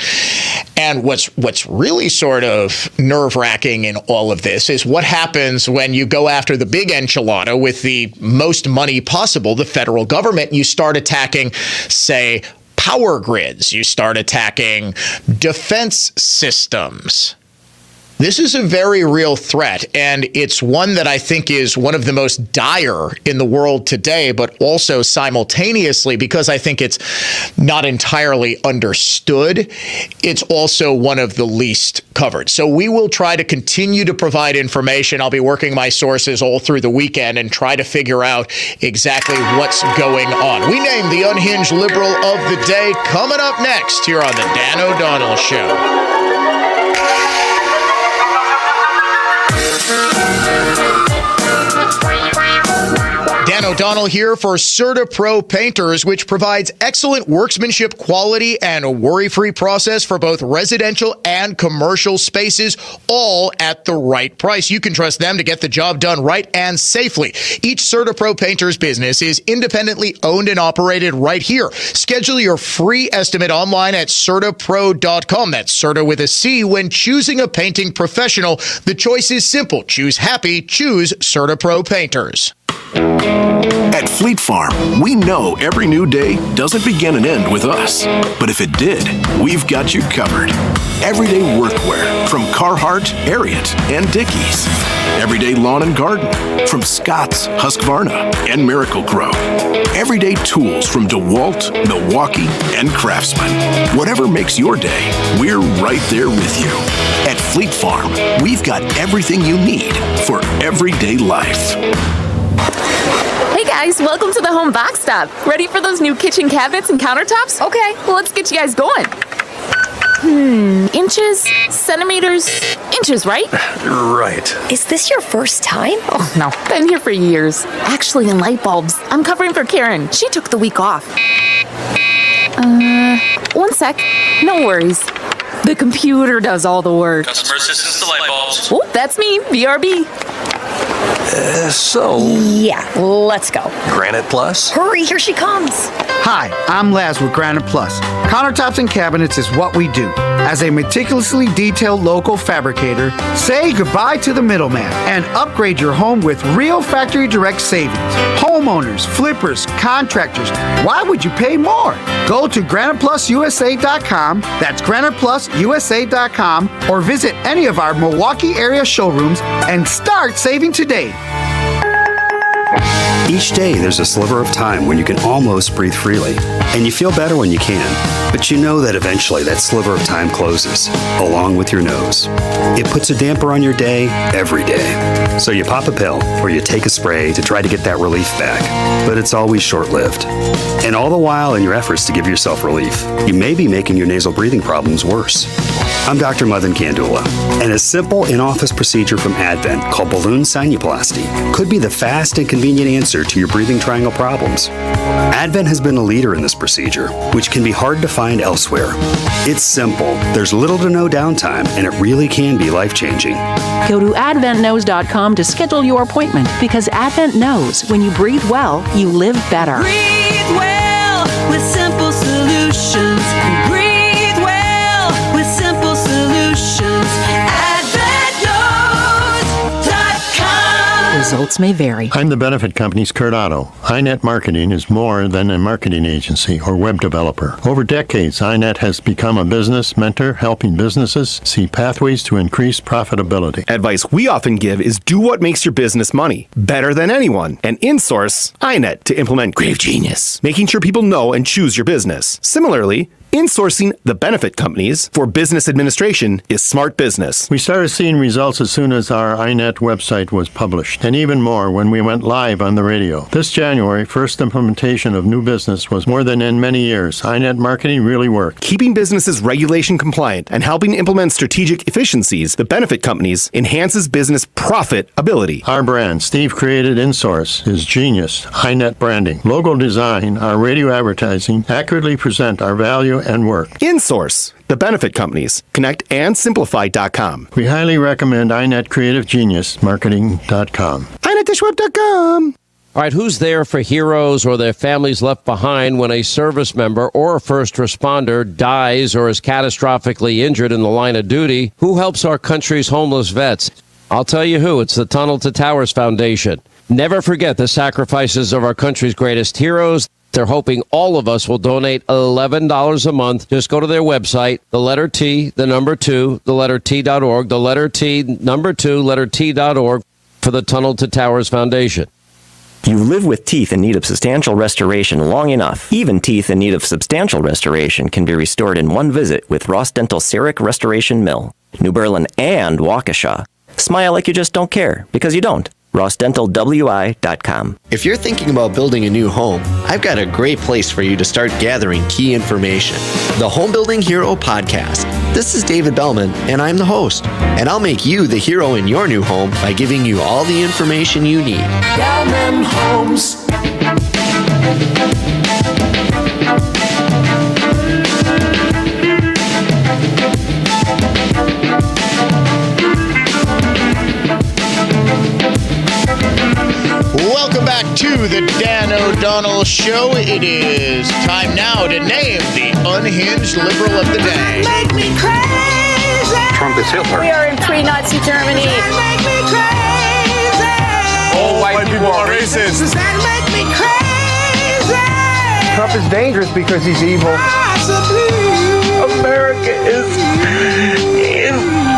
And what's really sort of nerve-wracking in all of this is what happens when you go after the big enchilada with the most money possible, the federal government, and you start attacking, say, power grids, you start attacking defense systems. This is a very real threat, and it's one that I think is one of the most dire in the world today, but also simultaneously, because I think it's not entirely understood, it's also one of the least covered. So we will try to continue to provide information. I'll be working my sources all through the weekend and try to figure out exactly what's going on. We named the Unhinged Liberal of the Day coming up next here on the Dan O'Donnell Show. Dan O'Donnell here for CertaPro Painters, which provides excellent workmanship quality and a worry-free process for both residential and commercial spaces, all at the right price. You can trust them to get the job done right and safely. Each CertaPro Painters business is independently owned and operated right here. Schedule your free estimate online at CertaPro.com. That's Certa with a C. When choosing a painting professional, the choice is simple. Choose happy. Choose CertaPro Painters. At Fleet Farm, we know every new day doesn't begin and end with us. But if it did, we've got you covered. Everyday workwear from Carhartt, Ariat, and Dickies. Everyday lawn and garden from Scott's, Husqvarna, and Miracle-Gro. Everyday tools from DeWalt, Milwaukee, and Craftsman. Whatever makes your day, we're right there with you. At Fleet Farm, we've got everything you need for everyday life. Hey guys, welcome to the Home Box Stop. Ready for those new kitchen cabinets and countertops? Okay, well, let's get you guys going. Inches, centimeters, inches, right? Right. Is this your first time? Oh, no. Been here for years. Actually, in light bulbs. I'm covering for Karen. She took the week off. One sec. No worries. The computer does all the work. Customer assistance to light bulbs. Oh, that's me, BRB. Yeah, let's go. Granite Plus? Hurry, here she comes. Hi, I'm Laz with Granite Plus. Countertops and cabinets is what we do. As a meticulously detailed local fabricator, say goodbye to the middleman and upgrade your home with real factory direct savings. Homeowners, flippers, contractors, why would you pay more? Go to GranitePlusUSA.com, that's GranitePlusUSA.com, or visit any of our Milwaukee area showrooms and start saving today. Each day, there's a sliver of time when you can almost breathe freely, and you feel better when you can. But you know that eventually that sliver of time closes, along with your nose. It puts a damper on your day every day. So you pop a pill or you take a spray to try to get that relief back. But it's always short-lived. And all the while, in your efforts to give yourself relief, you may be making your nasal breathing problems worse. I'm Dr. Madan Kandula, and a simple in-office procedure from Advent called balloon sinuplasty could be the fast and convenient answer to your breathing triangle problems. Advent has been a leader in this procedure, which can be hard to find elsewhere. It's simple, there's little to no downtime, and it really can be life-changing. Go to adventknows.com to schedule your appointment, because Advent knows when you breathe well, you live better. Breathe well with simple solutions. Breathe well with simple solutions. AdventKnows.com. Results may vary. I'm the benefit company's Kurt Otto. iNet Marketing is more than a marketing agency or web developer. Over decades, iNet has become a business mentor, helping businesses see pathways to increase profitability. Advice we often give is do what makes your business money better than anyone, and insource iNet to implement Grave Genius, making sure people know and choose your business. Similarly, insourcing the benefit companies for business administration is smart business. We started seeing results as soon as our iNet website was published, and even more when we went live on the radio. This January, first implementation of new business was more than in many years. iNet marketing really worked. Keeping businesses regulation compliant and helping implement strategic efficiencies, the benefit companies enhances business profitability. Our brand, Steve created InSource, is genius. iNet branding, logo design, our radio advertising accurately present our value and work. InSource, the benefit companies. Connect and simplify.com. We highly recommend iNet Creative Genius Marketing.com. iNetDishweb.com. All right, who's there for heroes or their families left behind when a service member or a first responder dies or is catastrophically injured in the line of duty? Who helps our country's homeless vets? I'll tell you who. It's the Tunnel to Towers Foundation. Never forget the sacrifices of our country's greatest heroes. They're hoping all of us will donate $11 a month. Just go to their website, the letter T, the number 2, the letter T.org, the letter T, number 2, letter T.org for the Tunnel to Towers Foundation. You live with teeth in need of substantial restoration long enough. Even teeth in need of substantial restoration can be restored in one visit with Ross Dental CEREC Restoration Mill, New Berlin and Waukesha. Smile like you just don't care, because you don't. RossDentalWI.com. If you're thinking about building a new home, I've got a great place for you to start gathering key information. The Home Building Hero Podcast. This is David Bellman, and I'm the host. And I'll make you the hero in your new home by giving you all the information you need. Bellman Homes. Welcome back to the Dan O'Donnell Show. It is time now to name the unhinged liberal of the day. Make me crazy. Trump is Hitler. We are in pre-Nazi Germany. Make me crazy. All white people are racist. Does that make me crazy? Trump is dangerous because he's evil. America is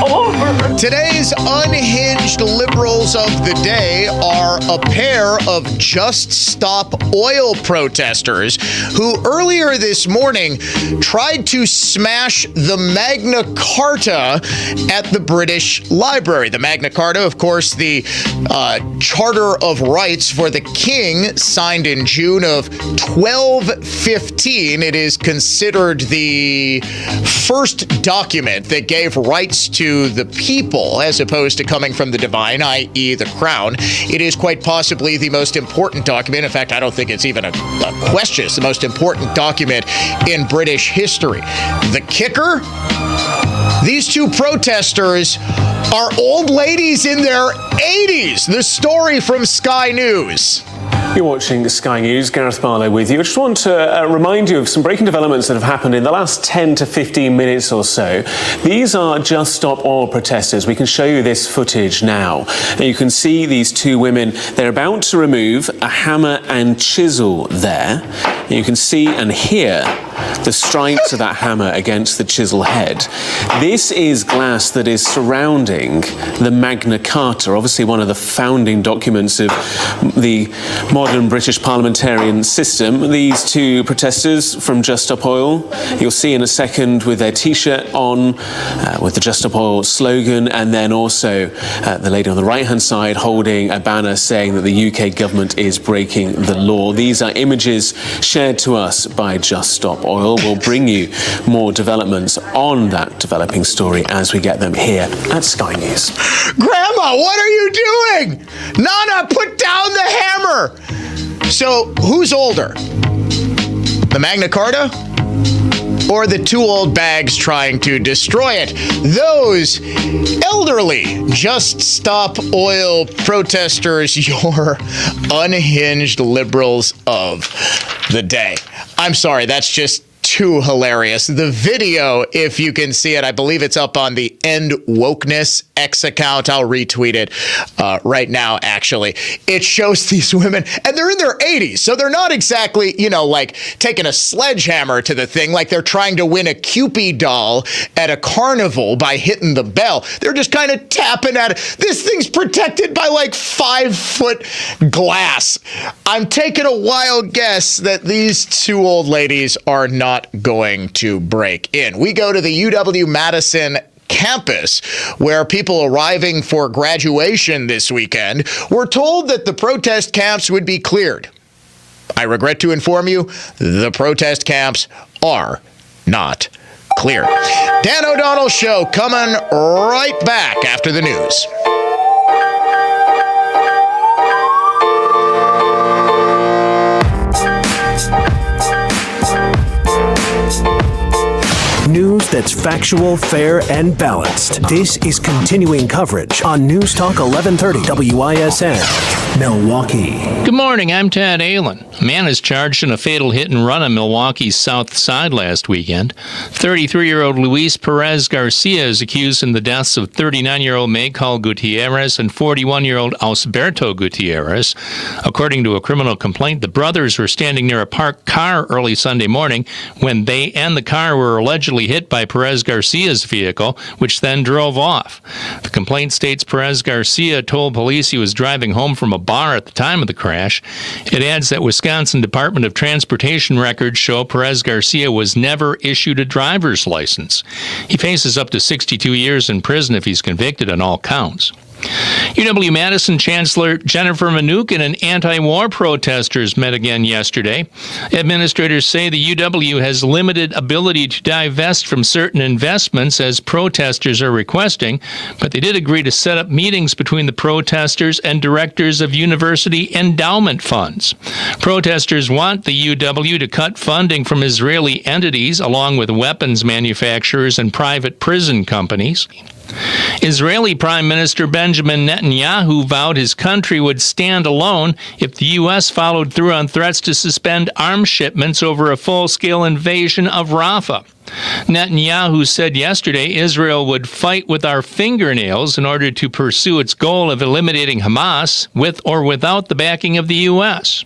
over. Today's unhinged liberals of the day are a pair of Just Stop Oil protesters who earlier this morning tried to smash the Magna Carta at the British Library. The Magna Carta, of course, the Charter of Rights for the King, signed in June of 1215. It is considered the first document that gave rights to the people as opposed to coming from the divine, i.e. the crown. It is quite possibly the most important document. In fact, I don't think it's even a question. It's the most important document in British history. The kicker? These two protesters are old ladies in their 80s. The story from Sky News. You're watching Sky News. Gareth Barlow with you. I just want to remind you of some breaking developments that have happened in the last 10 to 15 minutes or so. These are Just Stop Oil protesters. We can show you this footage now. And you can see these two women. They're about to remove a hammer and chisel there. And you can see and hear the strikes of that hammer against the chisel head. This is glass that is surrounding the Magna Carta, obviously one of the founding documents of the modern British parliamentarian system. These two protesters from Just Stop Oil, you'll see in a second with their T-shirt on, with the Just Stop Oil slogan, and then also the lady on the right-hand side holding a banner saying that the UK government is breaking the law. These are images shared to us by Just Stop Oil. We'll bring you more developments on that developing story as we get them here at Sky News. Grandma, what are you doing? Nana, put down the hammer. So, who's older? The Magna Carta? Or the two old bags trying to destroy it? Those elderly Just Stop Oil protesters, your unhinged liberals of the day. I'm sorry, that's just too hilarious. The video, if you can see it, I believe it's up on the End Wokeness X account. I'll retweet it right now, actually. It shows these women, and they're in their 80s, so they're not exactly, you know, like taking a sledgehammer to the thing, like they're trying to win a Cupid doll at a carnival by hitting the bell. They're just kind of tapping at it. This thing's protected by like 5-foot glass. I'm taking a wild guess that these two old ladies are not going to break in. We go to the UW-Madison campus where people arriving for graduation this weekend were told that the protest camps would be cleared. I regret to inform you, the protest camps are not clear. Dan O'Donnell Show coming right back after the news. News that's factual, fair, and balanced. This is continuing coverage on News Talk 1130 WISN, Milwaukee. Good morning, I'm Tad Allen. A man is charged in a fatal hit-and-run on Milwaukee's South Side last weekend. 33-year-old Luis Perez Garcia is accused in the deaths of 39-year-old Maycal Gutierrez and 41-year-old Ausberto Gutierrez. According to a criminal complaint, the brothers were standing near a parked car early Sunday morning when they and the car were allegedly hit by Perez Garcia's vehicle, which then drove off. The complaint states Perez Garcia told police he was driving home from a bar at the time of the crash. It adds that Wisconsin Department of Transportation records show Perez Garcia was never issued a driver's license. He faces up to 62 years in prison if he's convicted on all counts. UW-Madison Chancellor Jennifer Mnuchin and anti-war protesters met again yesterday. Administrators say the UW has limited ability to divest from certain investments as protesters are requesting, but they did agree to set up meetings between the protesters and directors of university endowment funds. Protesters want the UW to cut funding from Israeli entities along with weapons manufacturers and private prison companies. Israeli Prime Minister Benjamin Netanyahu vowed his country would stand alone if the U.S. followed through on threats to suspend arms shipments over a full-scale invasion of Rafah. Netanyahu said yesterday Israel would fight with our fingernails in order to pursue its goal of eliminating Hamas with or without the backing of the U.S.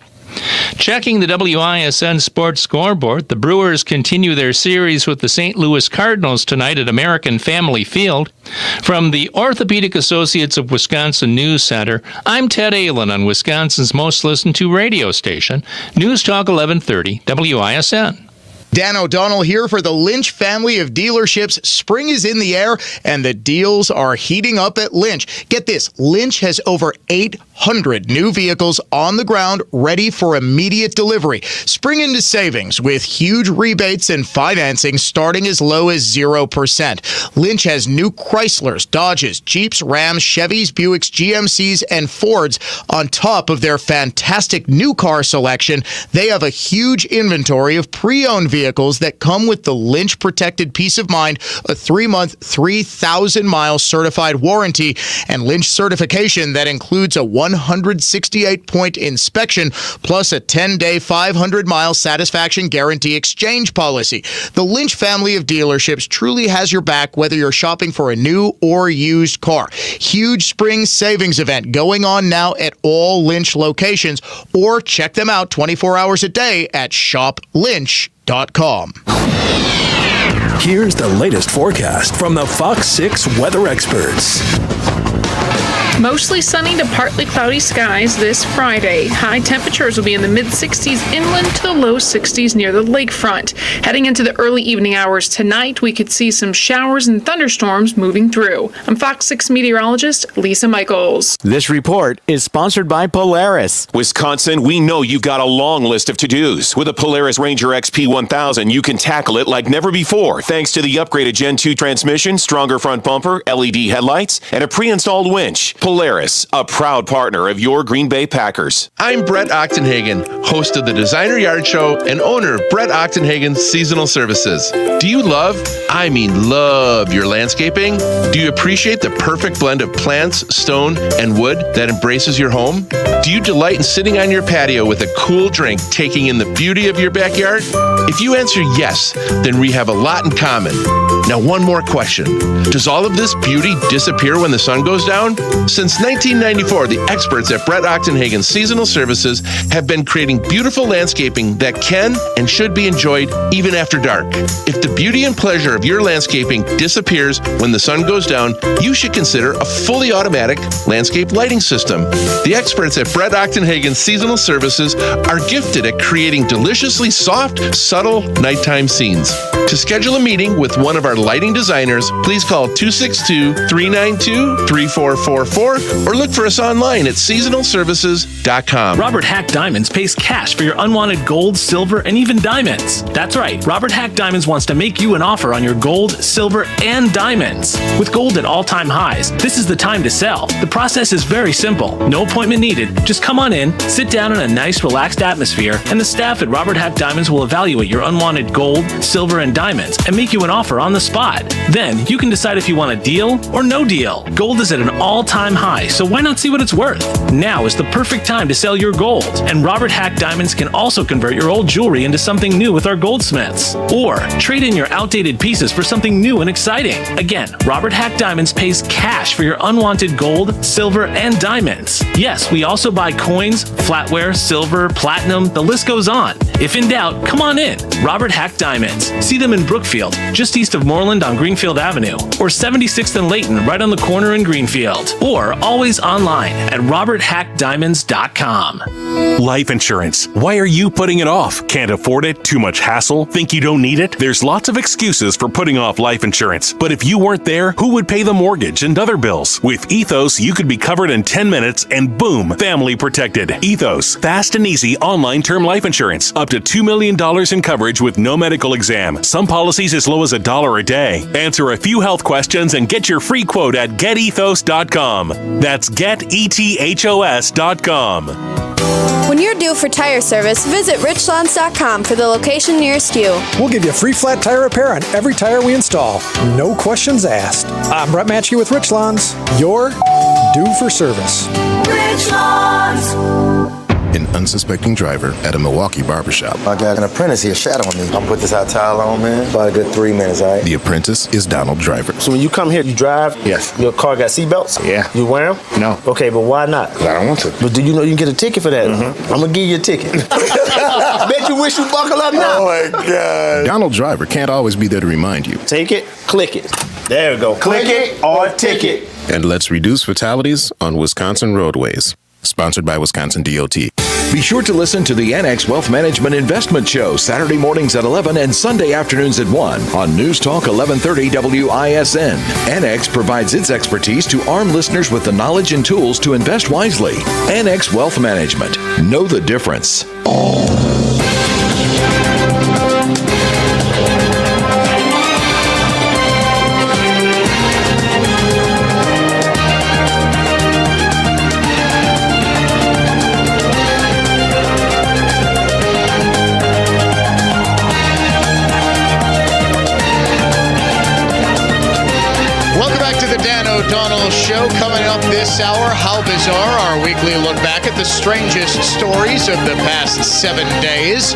Checking the WISN Sports Scoreboard, the Brewers continue their series with the St. Louis Cardinals tonight at American Family Field. From the Orthopedic Associates of Wisconsin News Center, I'm Ted Allen on Wisconsin's most listened to radio station, News Talk 1130 WISN. Dan O'Donnell here for the Lynch family of dealerships. Spring is in the air, and the deals are heating up at Lynch. Get this, Lynch has over 800 new vehicles on the ground ready for immediate delivery. Spring into savings with huge rebates and financing starting as low as 0%. Lynch has new Chryslers, Dodges, Jeeps, Rams, Chevys, Buicks, GMCs, and Fords on top of their fantastic new car selection. They have a huge inventory of pre-owned vehicles that come with the Lynch Protected Peace of Mind, a 3-month, 3,000-mile certified warranty, and Lynch certification that includes a 168-point inspection, plus a 10-day, 500-mile satisfaction guarantee exchange policy. The Lynch family of dealerships truly has your back, whether you're shopping for a new or used car. Huge spring savings event going on now at all Lynch locations, or check them out 24 hours a day at shoplynch.com. Here's the latest forecast from the Fox 6 weather experts. Mostly sunny to partly cloudy skies this Friday. High temperatures will be in the mid-60s inland to the low 60s near the lakefront. Heading into the early evening hours tonight, we could see some showers and thunderstorms moving through. I'm Fox 6 meteorologist Lisa Michaels. This report is sponsored by Polaris. Wisconsin, we know you've got a long list of to-dos. With a Polaris Ranger XP 1000, you can tackle it like never before, thanks to the upgraded Gen 2 transmission, stronger front bumper, LED headlights, and a pre-installed winch. Polaris, a proud partner of your Green Bay Packers. I'm Brett Ochtenhagen, host of the Designer Yard Show and owner of Brett Ochtenhagen Seasonal Services. Do you love your landscaping? Do you appreciate the perfect blend of plants, stone, and wood that embraces your home? Do you delight in sitting on your patio with a cool drink, taking in the beauty of your backyard? If you answer yes, then we have a lot in common. Now, one more question. Does all of this beauty disappear when the sun goes down? Since 1994, the experts at Brett Ochtenhagen Seasonal Services have been creating beautiful landscaping that can and should be enjoyed even after dark. If the beauty and pleasure of your landscaping disappears when the sun goes down, you should consider a fully automatic landscape lighting system. The experts at Brett Ochtenhagen Seasonal Services are gifted at creating deliciously soft, subtle nighttime scenes. To schedule a meeting with one of our lighting designers, please call 262-392-3444 or look for us online at seasonalservices.com. Robert Hack Diamonds pays cash for your unwanted gold, silver, and even diamonds. That's right. Robert Hack Diamonds wants to make you an offer on your gold, silver, and diamonds. With gold at all-time highs, this is the time to sell. The process is very simple. No appointment needed. Just come on in, sit down in a nice, relaxed atmosphere, and the staff at Robert Hack Diamonds will evaluate your unwanted gold, silver, and diamonds and make you an offer on the spot. Then you can decide if you want a deal or no deal. Gold is at an all-time high, so why not see what it's worth? Now is the perfect time to sell your gold, and Robert Hack Diamonds can also convert your old jewelry into something new with our goldsmiths. Or trade in your outdated pieces for something new and exciting. Again, Robert Hack Diamonds pays cash for your unwanted gold, silver, and diamonds. Yes, we also buy coins, flatware, silver, platinum, the list goes on. If in doubt, come on in. Robert Hack Diamonds. See them in Brookfield, just east of Moreland on Greenfield Avenue, or 76th and Layton, right on the corner in Greenfield, or always online at roberthackdiamonds.com. Life insurance. Why are you putting it off? Can't afford it? Too much hassle? Think you don't need it? There's lots of excuses for putting off life insurance. But if you weren't there, who would pay the mortgage and other bills? With Ethos, you could be covered in 10 minutes and boom, family protected. Ethos. Fast and easy online term life insurance. Up to $2 million in coverage with no medical exam. Some policies as low as $1 a day. Answer a few health questions and get your free quote at getethos.com. That's getethos.com. When you're due for tire service, visit richlawns.com for the location nearest you. We'll give you a free flat tire repair on every tire we install. No questions asked. I'm Brett Matchke with Rich Lawns. You're due for service. Rich Lawns. An unsuspecting driver at a Milwaukee barbershop. I got an apprentice here shadowing me. I'm put this hot towel on, man. About a good 3 minutes, all right? The apprentice is Donald Driver. So when you come here, you drive? Yes. Your car got seatbelts? Yeah. You wear them? No. Okay, but why not? Because I don't want to. But do you know you can get a ticket for that? Mm-hmm. I'm going to give you a ticket. Bet you wish you buckle up now. Oh, my God. Donald Driver can't always be there to remind you. Take it, click it. There we go. Click it or ticket. And let's reduce fatalities on Wisconsin roadways. Sponsored by Wisconsin DOT. Be sure to listen to the NX Wealth Management Investment Show Saturday mornings at 11 and Sunday afternoons at 1 on News Talk 1130 WISN. NX provides its expertise to arm listeners with the knowledge and tools to invest wisely. NX Wealth Management. Know the difference. Show coming up this hour. How bizarre, our weekly look back at the strangest stories of the past 7 days.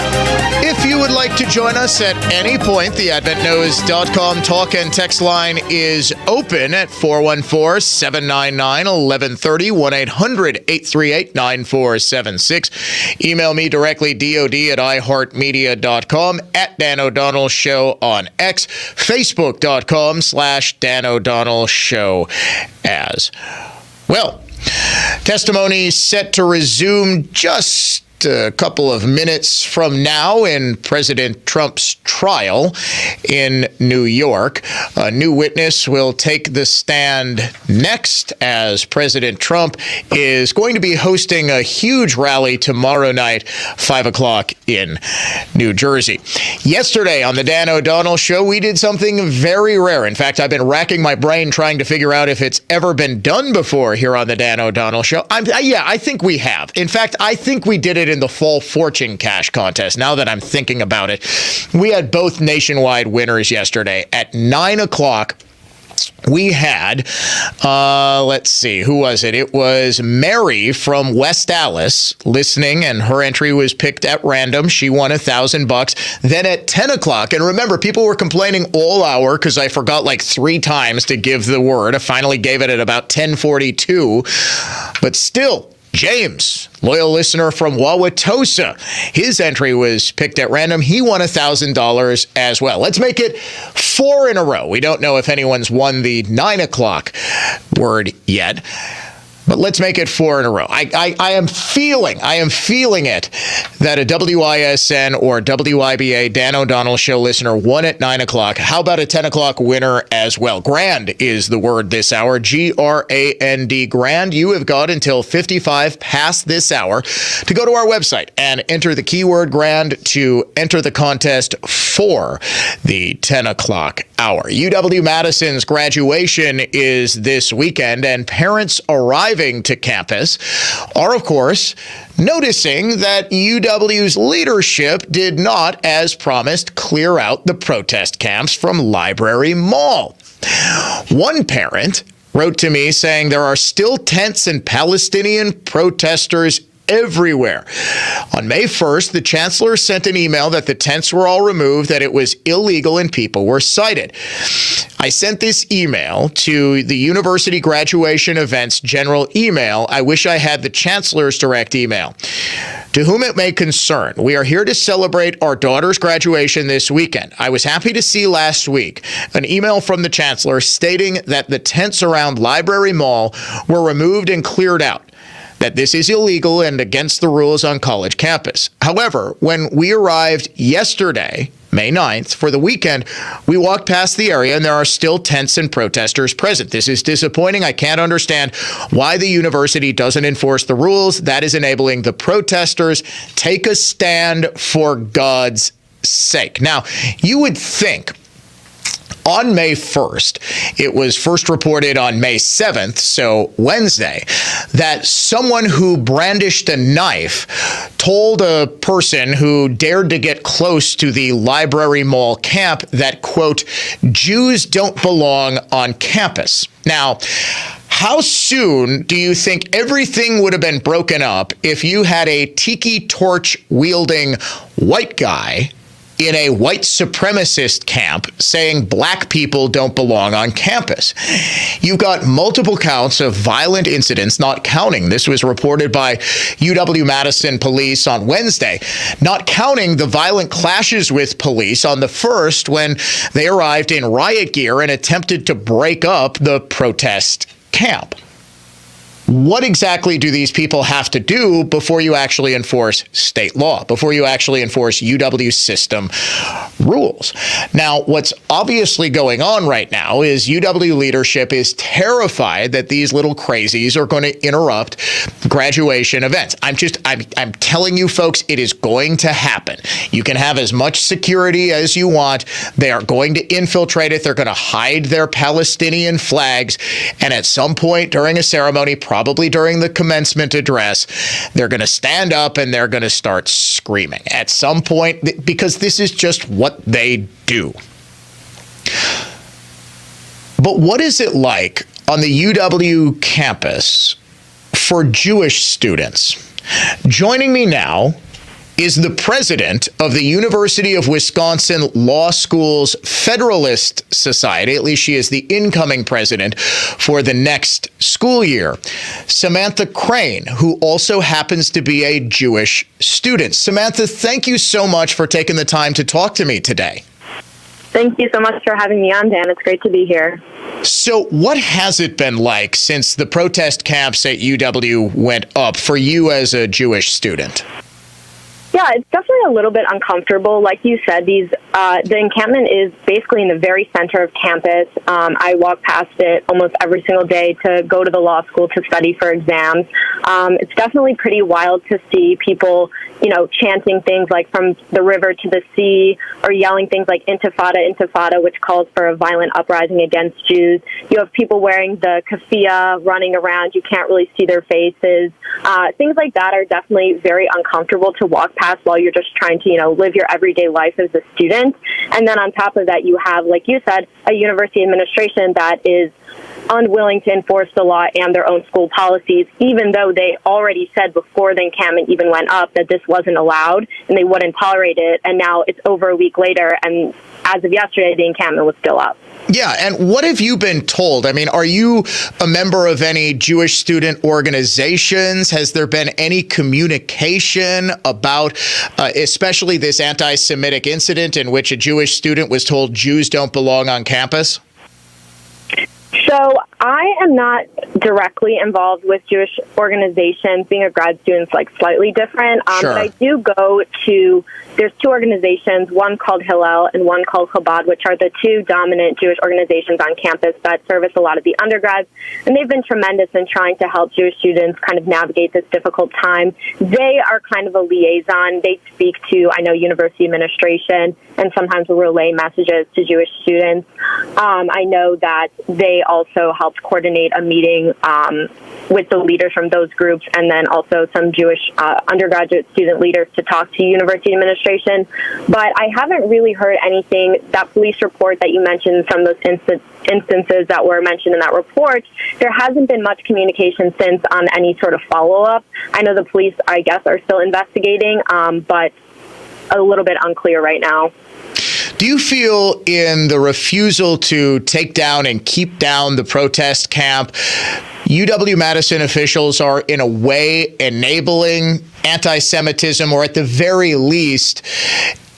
If you would like to join us at any point, the AdventNews.com talk and text line is open at 414-799-1130, 1-800-838-9476. Email me directly, dod@iheartmedia.com, at Dan O'Donnell Show on X, facebook.com/Dan O'Donnell Show as well. Testimony set to resume just a couple of minutes from now in President Trump's trial in New York. A new witness will take the stand next as President Trump is going to be hosting a huge rally tomorrow night, 5 o'clock in New Jersey. Yesterday on the Dan O'Donnell Show, we did something very rare. In fact, I've been racking my brain trying to figure out if it's ever been done before here on the Dan O'Donnell Show. I think we have. In fact, I think we did it in the Fall Fortune Cash contest. Now that I'm thinking about it, we had both nationwide winners yesterday. At 9 o'clock, we had, let's see, who was it? It was Mary from West Allis listening, and her entry was picked at random. She won $1,000. Then at 10 o'clock, and remember, people were complaining all hour because I forgot like 3 times to give the word. I finally gave it at about 10:42, but still, James, loyal listener from Wauwatosa, his entry was picked at random. He won $1,000 as well. Let's make it 4 in a row. We don't know if anyone's won the 9 o'clock word yet, but let's make it 4 in a row. I am feeling it that a WISN or WIBA Dan O'Donnell Show listener won at 9 o'clock. How about a 10 o'clock winner as well? Grand is the word this hour. GRAND, grand. You have got until 55 past this hour to go to our website and enter the keyword grand to enter the contest for the 10 o'clock hour. UW-Madison's graduation is this weekend, and parents arriving to campus are, of course, noticing that UW's leadership did not, as promised, clear out the protest camps from Library Mall. One parent wrote to me saying there are still tents and Palestinian protesters everywhere. On May 1st, the chancellor sent an email that the tents were all removed, that it was illegal, and people were cited. I sent this email to the university graduation events general email. I wish I had the chancellor's direct email. To whom it may concern, we are here to celebrate our daughter's graduation this weekend. I was happy to see last week an email from the chancellor stating that the tents around Library Mall were removed and cleared out, that this is illegal and against the rules on college campus. However, when we arrived yesterday, May 9th, for the weekend, we walked past the area and there are still tents and protesters present. This is disappointing. I can't understand why the university doesn't enforce the rules. That is enabling the protesters. Take a stand for God's sake. Now, you would think on May 1st, it was first reported on May 7th, so Wednesday, that someone who brandished a knife told a person who dared to get close to the Library Mall camp that, quote, Jews don't belong on campus. Now, how soon do you think everything would have been broken up if you had a tiki torch wielding white guy in a white supremacist camp saying black people don't belong on campus? You've got multiple counts of violent incidents, not counting, this was reported by UW-Madison police on Wednesday, not counting the violent clashes with police on the 1st when they arrived in riot gear and attempted to break up the protest camp. What exactly do these people have to do before you actually enforce state law, before you actually enforce UW system rules? Now, what's obviously going on right now is UW leadership is terrified that these little crazies are going to interrupt graduation events. I'm telling you, folks, it is going to happen. You can have as much security as you want. They are going to infiltrate it. They're going to hide their Palestinian flags. And at some point during a ceremony, probably during the commencement address, they're going to stand up and they're going to start screaming at some point, because this is just what they do. But what is it like on the UW campus for Jewish students? Joining me now is the president of the University of Wisconsin Law School's Federalist Society. At least she is the incoming president for the next school year, Samantha Crane, who also happens to be a Jewish student. Samantha, thank you so much for taking the time to talk to me today. Thank you so much for having me on, Dan. It's great to be here. So what has it been like since the protest camps at UW went up for you as a Jewish student? Yeah, it's definitely a little bit uncomfortable. Like you said, the encampment is basically in the very center of campus. I walk past it almost every single day to go to the law school to study for exams. It's definitely pretty wild to see people, chanting things like from the river to the sea, or yelling things like Intifada, Intifada, which calls for a violent uprising against Jews. You have people wearing the keffiyeh running around. You can't really see their faces. Things like that are definitely very uncomfortable to walk past while you're just trying to, live your everyday life as a student. And then on top of that, you have, like you said, a university administration that is unwilling to enforce the law and their own school policies, even though they already said before the encampment even went up that this wasn't allowed and they wouldn't tolerate it. And now it's over a week later, and as of yesterday, the encampment was still up. Yeah, and what have you been told? I mean, are you a member of any Jewish student organizations? Has there been any communication about especially this anti-Semitic incident in which a Jewish student was told Jews don't belong on campus? So I am not directly involved with Jewish organizations. Being a grad student is slightly different. Sure. But I do go to, there's two organizations, one called Hillel and one called Chabad, which are the two dominant Jewish organizations on campus that service a lot of the undergrads. And they've been tremendous in trying to help Jewish students kind of navigate this difficult time. They are kind of a liaison. They speak to, I know, university administration and sometimes will relay messages to Jewish students. I know that they also help helped coordinate a meeting with the leaders from those groups, and then also some Jewish undergraduate student leaders to talk to university administration. But I haven't really heard anything. That police report that you mentioned, from those instances that were mentioned in that report, there hasn't been much communication since on any sort of follow-up. I know the police, I guess, are still investigating, but a little bit unclear right now. Do you feel in the refusal to take down and keep down the protest camp, UW-Madison officials are in a way enabling anti-Semitism, or at the very least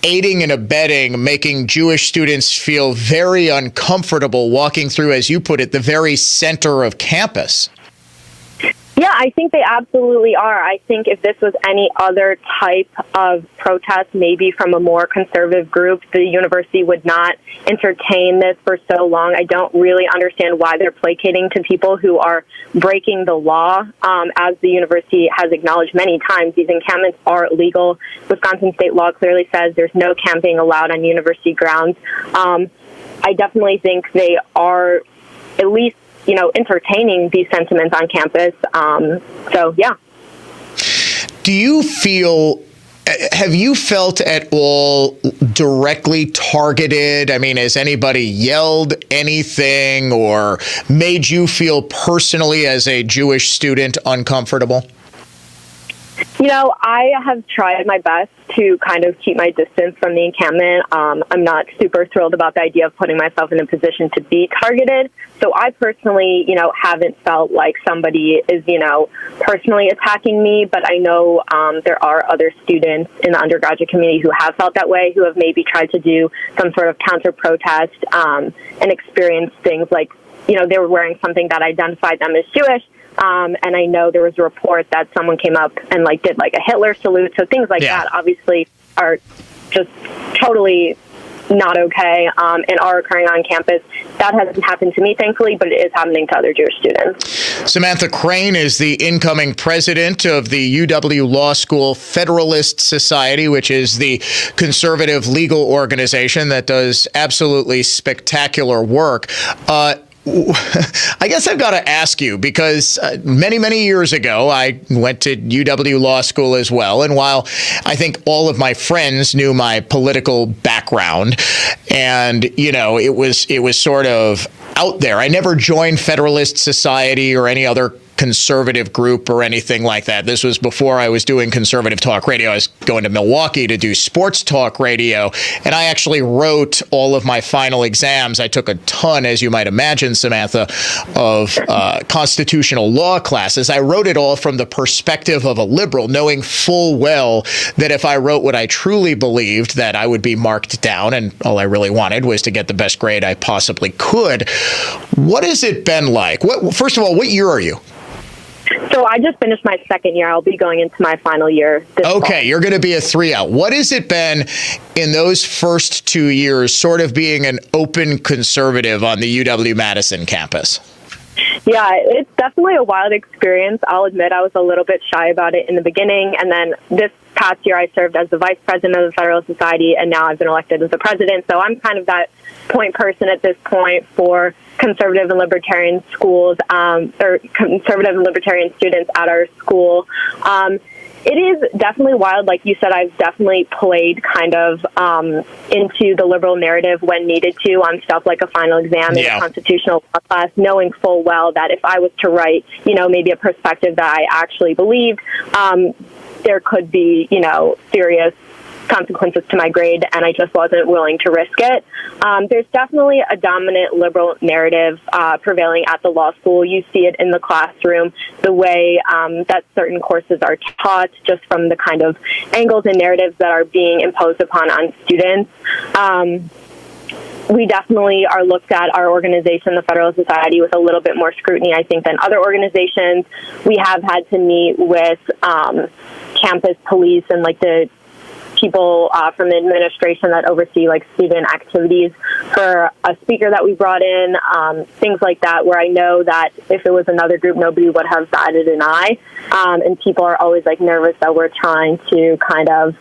aiding and abetting, making Jewish students feel very uncomfortable walking through, as you put it, the very center of campus? Yeah, I think they absolutely are. I think if this was any other type of protest, maybe from a more conservative group, the university would not entertain this for so long. I don't really understand why they're placating to people who are breaking the law. As the university has acknowledged many times, these encampments are illegal. Wisconsin state law clearly says there's no camping allowed on university grounds. I definitely think they are at least entertaining these sentiments on campus. So, yeah. Do you feel, have you felt at all directly targeted? I mean, has anybody yelled anything or made you feel personally as a Jewish student uncomfortable? I have tried my best to kind of keep my distance from the encampment. I'm not super thrilled about the idea of putting myself in a position to be targeted. So I personally, haven't felt like somebody is, personally attacking me. But I know there are other students in the undergraduate community who have felt that way, who have maybe tried to do some sort of counter-protest and experienced things like, they were wearing something that identified them as Jewish. And I know there was a report that someone came up and did a Hitler salute. So things like that obviously are just totally not okay and are occurring on campus. That hasn't happened to me, thankfully, but it is happening to other Jewish students. Samantha Crane is the incoming president of the UW Law School Federalist Society, which is the conservative legal organization that does absolutely spectacular work. I guess I've got to ask you, because many, many years ago, I went to UW Law School as well. And while I think all of my friends knew my political background and, it was sort of out there, I never joined Federalist Society or any other conservative group or anything like that. This was before I was doing conservative talk radio. I was going to Milwaukee to do sports talk radio, and I actually wrote all of my final exams. I took a ton, as you might imagine, Samantha, of constitutional law classes. I wrote it all from the perspective of a liberal, knowing full well that if I wrote what I truly believed, that I would be marked down, and all I really wanted was to get the best grade I possibly could. What has it been like? First of all, what year are you? So I just finished my second year. I'll be going into my final year this fall. You're going to be a 3-out. What has it been in those first 2 years, sort of being an open conservative on the UW-Madison campus? Yeah, it's definitely a wild experience. I'll admit I was a little bit shy about it in the beginning. And then this past year, I served as the vice president of the Federalist Society, and now I've been elected as the president. So I'm kind of that point person at this point for conservative and libertarian schools, or conservative and libertarian students at our school. It is definitely wild. Like you said, I've definitely played kind of into the liberal narrative when needed to on stuff like a final exam in a constitutional law class, knowing full well that if I was to write, maybe a perspective that I actually believed, there could be, serious consequences to my grade, and I just wasn't willing to risk it. There's definitely a dominant liberal narrative prevailing at the law school. You see it in the classroom, the way that certain courses are taught, just from the kind of angles and narratives that are being imposed upon on students. We definitely are looked at, our organization, the Federalist Society, with a little bit more scrutiny, I think, than other organizations. We have had to meet with campus police and the people from the administration that oversee student activities for a speaker that we brought in, things like that, where I know that if it was another group, nobody would have batted an eye. And people are always nervous that we're trying to kind of,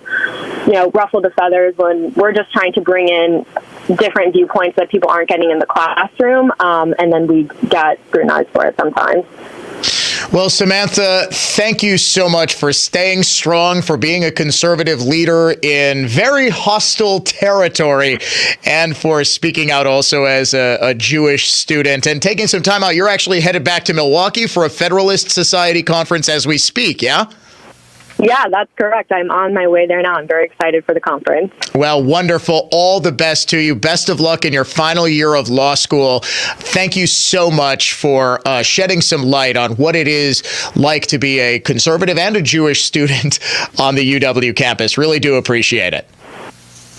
ruffle the feathers when we're just trying to bring in different viewpoints that people aren't getting in the classroom, and then we get scrutinized for it sometimes. Well, Samantha, thank you so much for staying strong, for being a conservative leader in very hostile territory, and for speaking out also as a Jewish student and taking some time out. You're actually headed back to Milwaukee for a Federalist Society conference as we speak, yeah? Yeah, that's correct. I'm on my way there now. I'm very excited for the conference. Well, wonderful. All the best to you. Best of luck in your final year of law school. Thank you so much for shedding some light on what it is like to be a conservative and a Jewish student on the UW campus. Really do appreciate it.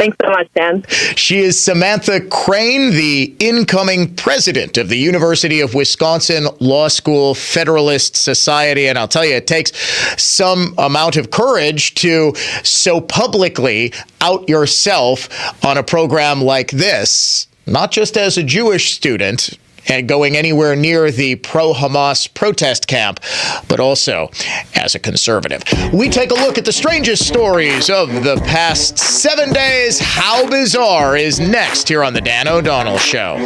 Thanks so much, Dan. She is Samantha Crane, the incoming president of the University of Wisconsin Law School Federalist Society. And I'll tell you, it takes some amount of courage to so publicly out yourself on a program like this, not just as a Jewish student and going anywhere near the pro-Hamas protest camp, but also as a conservative. We take a look at the strangest stories of the past 7 days. How bizarre is next here on The Dan O'Donnell Show.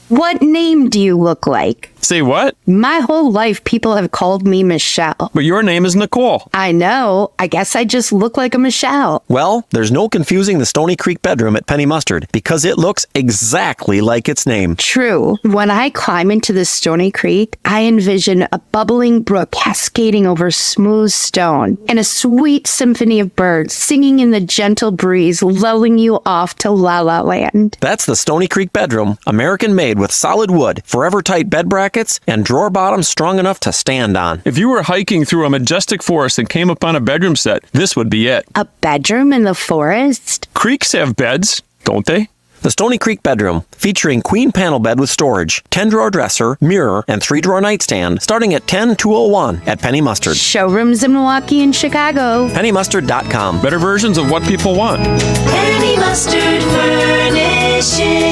What name do you look like? Say what? My whole life, people have called me Michelle. But your name is Nicole. I know. I guess I just look like a Michelle. Well, there's no confusing the Stony Creek bedroom at Penny Mustard because it looks exactly like its name. True. When I climb into the Stony Creek, I envision a bubbling brook cascading over smooth stone and a sweet symphony of birds singing in the gentle breeze, lulling you off to La La Land. That's the Stony Creek bedroom, American made with solid wood, forever tight bed brackets, and drawer bottoms strong enough to stand on. If you were hiking through a majestic forest and came upon a bedroom set, this would be it. A bedroom in the forest? Creeks have beds, don't they? The Stony Creek bedroom, featuring queen panel bed with storage, 10-drawer dresser, mirror, and 3-drawer nightstand, starting at $10,201 at Penny Mustard. Showrooms in Milwaukee and Chicago. PennyMustard.com. Better versions of what people want. Penny Mustard Furnishing.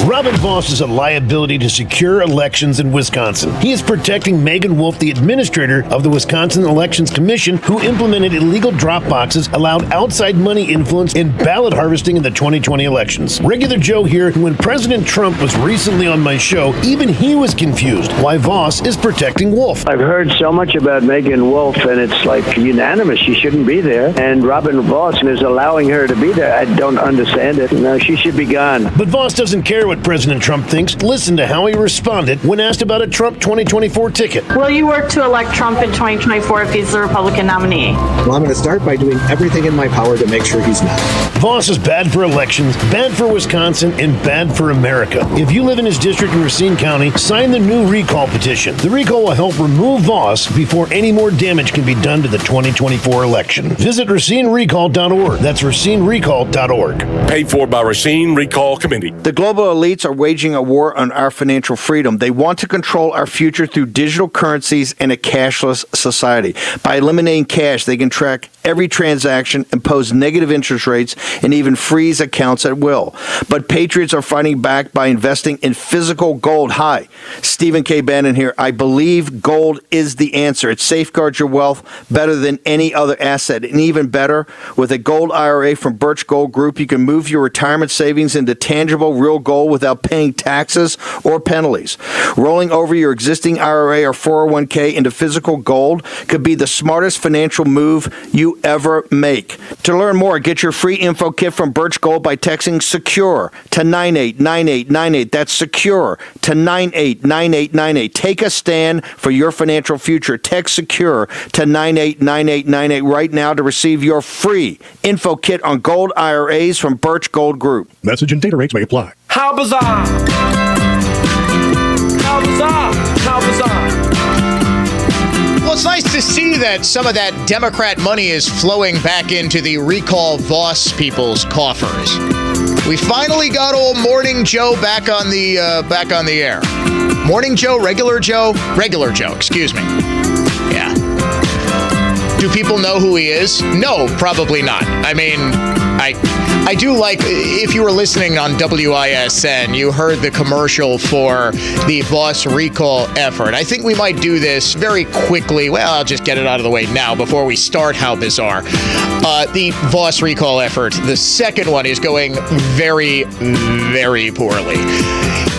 Robin Voss is a liability to secure elections in Wisconsin. He is protecting Megan Wolf, the administrator of the Wisconsin Elections Commission, who implemented illegal drop boxes, allowed outside money influence, and ballot harvesting in the 2020 elections. Regular Joe here, when President Trump was recently on my show, even he was confused why Voss is protecting Wolf. I've heard so much about Megan Wolf, and it's like unanimous. She shouldn't be there. And Robin Voss is allowing her to be there. I don't understand it. No, she should be gone. But Voss doesn't care what President Trump thinks. Listen to how he responded when asked about a Trump 2024 ticket. Will you work to elect Trump in 2024 if he's the Republican nominee? Well, I'm going to start by doing everything in my power to make sure he's not. Voss is bad for elections, bad for Wisconsin, and bad for America. If you live in his district in Racine County, sign the new recall petition. The recall will help remove Voss before any more damage can be done to the 2024 election. Visit RacineRecall.org. That's RacineRecall.org. Paid for by Racine Recall Committee. The global elites are waging a war on our financial freedom. They want to control our future through digital currencies and a cashless society. By eliminating cash, they can track every transaction, impose negative interest rates, and even freeze accounts at will. But patriots are fighting back by investing in physical gold. Hi, Stephen K. Bannon here. I believe gold is the answer. It safeguards your wealth better than any other asset. And even better, with a gold IRA from Birch Gold Group, you can move your retirement savings into tangible, real gold without paying taxes or penalties. Rolling over your existing IRA or 401k into physical gold could be the smartest financial move you ever make. To learn more, get your free info kit from Birch Gold by texting SECURE to 989898. That's SECURE to 989898. Take a stand for your financial future. Text SECURE to 989898 right now to receive your free info kit on gold IRAs from Birch Gold Group. Message and data rates may apply. How bizarre! How bizarre! How bizarre! Well, it's nice to see that some of that Democrat money is flowing back into the recall Voss people's coffers. We finally got old Morning Joe back on the air. Morning Joe, regular Joe, excuse me. Yeah. Do people know who he is? No, probably not. I mean, I do like, if you were listening on WISN, you heard the commercial for the Voss recall effort. I think we might do this very quickly. Well, I'll just get it out of the way now before we start How Bizarre. The Voss recall effort, the second one, is going very, very poorly.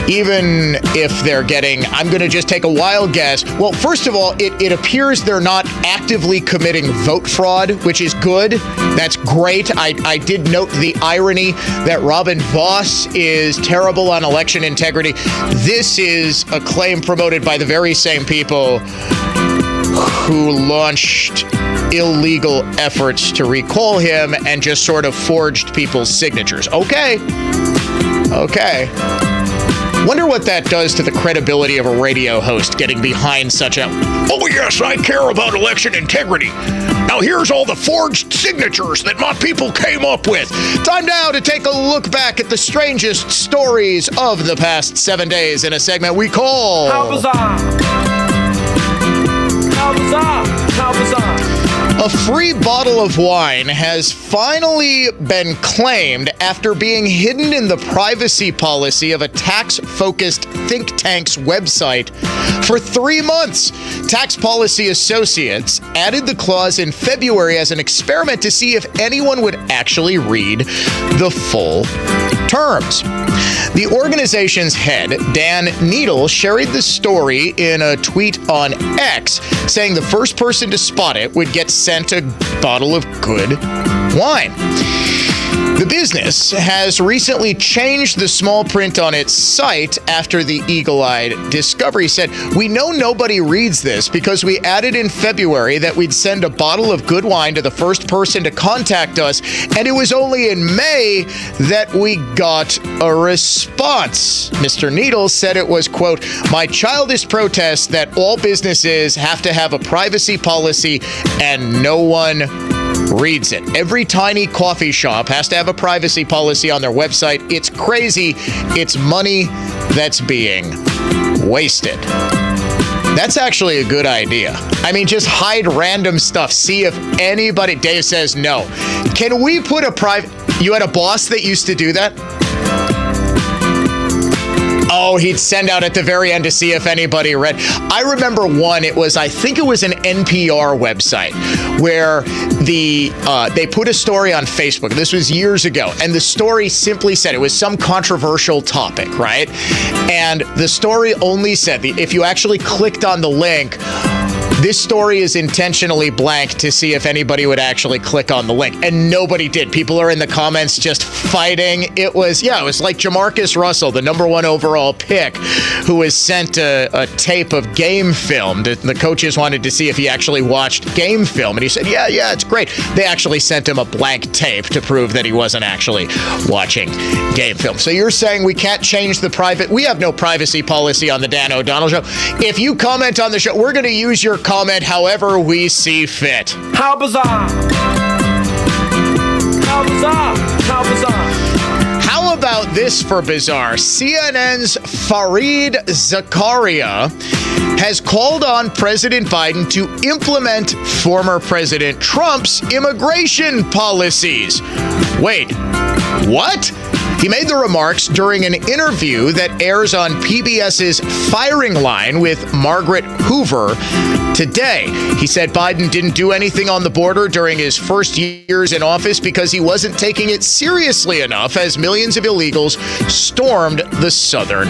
Even if they're getting, I'm going to just take a wild guess. Well, first of all, it appears they're not actively committing vote fraud, which is good. That's great. I did note the irony that Robin Voss is terrible on election integrity. This is a claim promoted by the very same people who launched illegal efforts to recall him and just sort of forged people's signatures. Okay. Wonder what that does to the credibility of a radio host getting behind such a, oh yes, I care about election integrity. Now here's all the forged signatures that my people came up with. Time now to take a look back at the strangest stories of the past 7 days in a segment we call How Bizarre. How Bizarre. How Bizarre. A free bottle of wine has finally been claimed after being hidden in the privacy policy of a tax-focused think tank's website for 3 months. Tax Policy Associates added the clause in February as an experiment to see if anyone would actually read the full terms. The organization's head, Dan Needle, shared the story in a tweet on X, saying the first person to spot it would get sent a bottle of good wine. The business has recently changed the small print on its site after the eagle-eyed discovery said, "We know nobody reads this because we added in February that we'd send a bottle of good wine to the first person to contact us, and it was only in May that we got a response." Mr. Needle said it was, quote, "my childish protest that all businesses have to have a privacy policy and no one reads it. Every tiny coffee shop has to have a privacy policy on their website. It's crazy. It's money that's being wasted." That's actually a good idea. I mean, just hide random stuff. See if anybody... Dave says no. Can we put a private... You had a boss that used to do that? Oh, he'd send out at the very end to see if anybody read. I remember one, I think it was an NPR website where they put a story on Facebook. This was years ago. And the story simply said, it was some controversial topic, right? And the story only said, if you actually clicked on the link, this story is intentionally blank to see if anybody would actually click on the link. And nobody did. People are in the comments just fighting. It was like Jamarcus Russell, the #1 overall pick, who was sent a tape of game film. The coaches wanted to see if he actually watched game film. And he said, yeah, it's great. They actually sent him a blank tape to prove that he wasn't actually watching game film. So you're saying we can't change we have no privacy policy on the Dan O'Donnell Show. If you comment on the show, we're going to use your comment however we see fit. How bizarre! How bizarre! How bizarre! How about this for bizarre? CNN's Fareed Zakaria has called on President Biden to implement former President Trump's immigration policies. Wait, what? He made the remarks during an interview that airs on PBS's Firing Line with Margaret Hoover today. He said Biden didn't do anything on the border during his first years in office because he wasn't taking it seriously enough as millions of illegals stormed the southern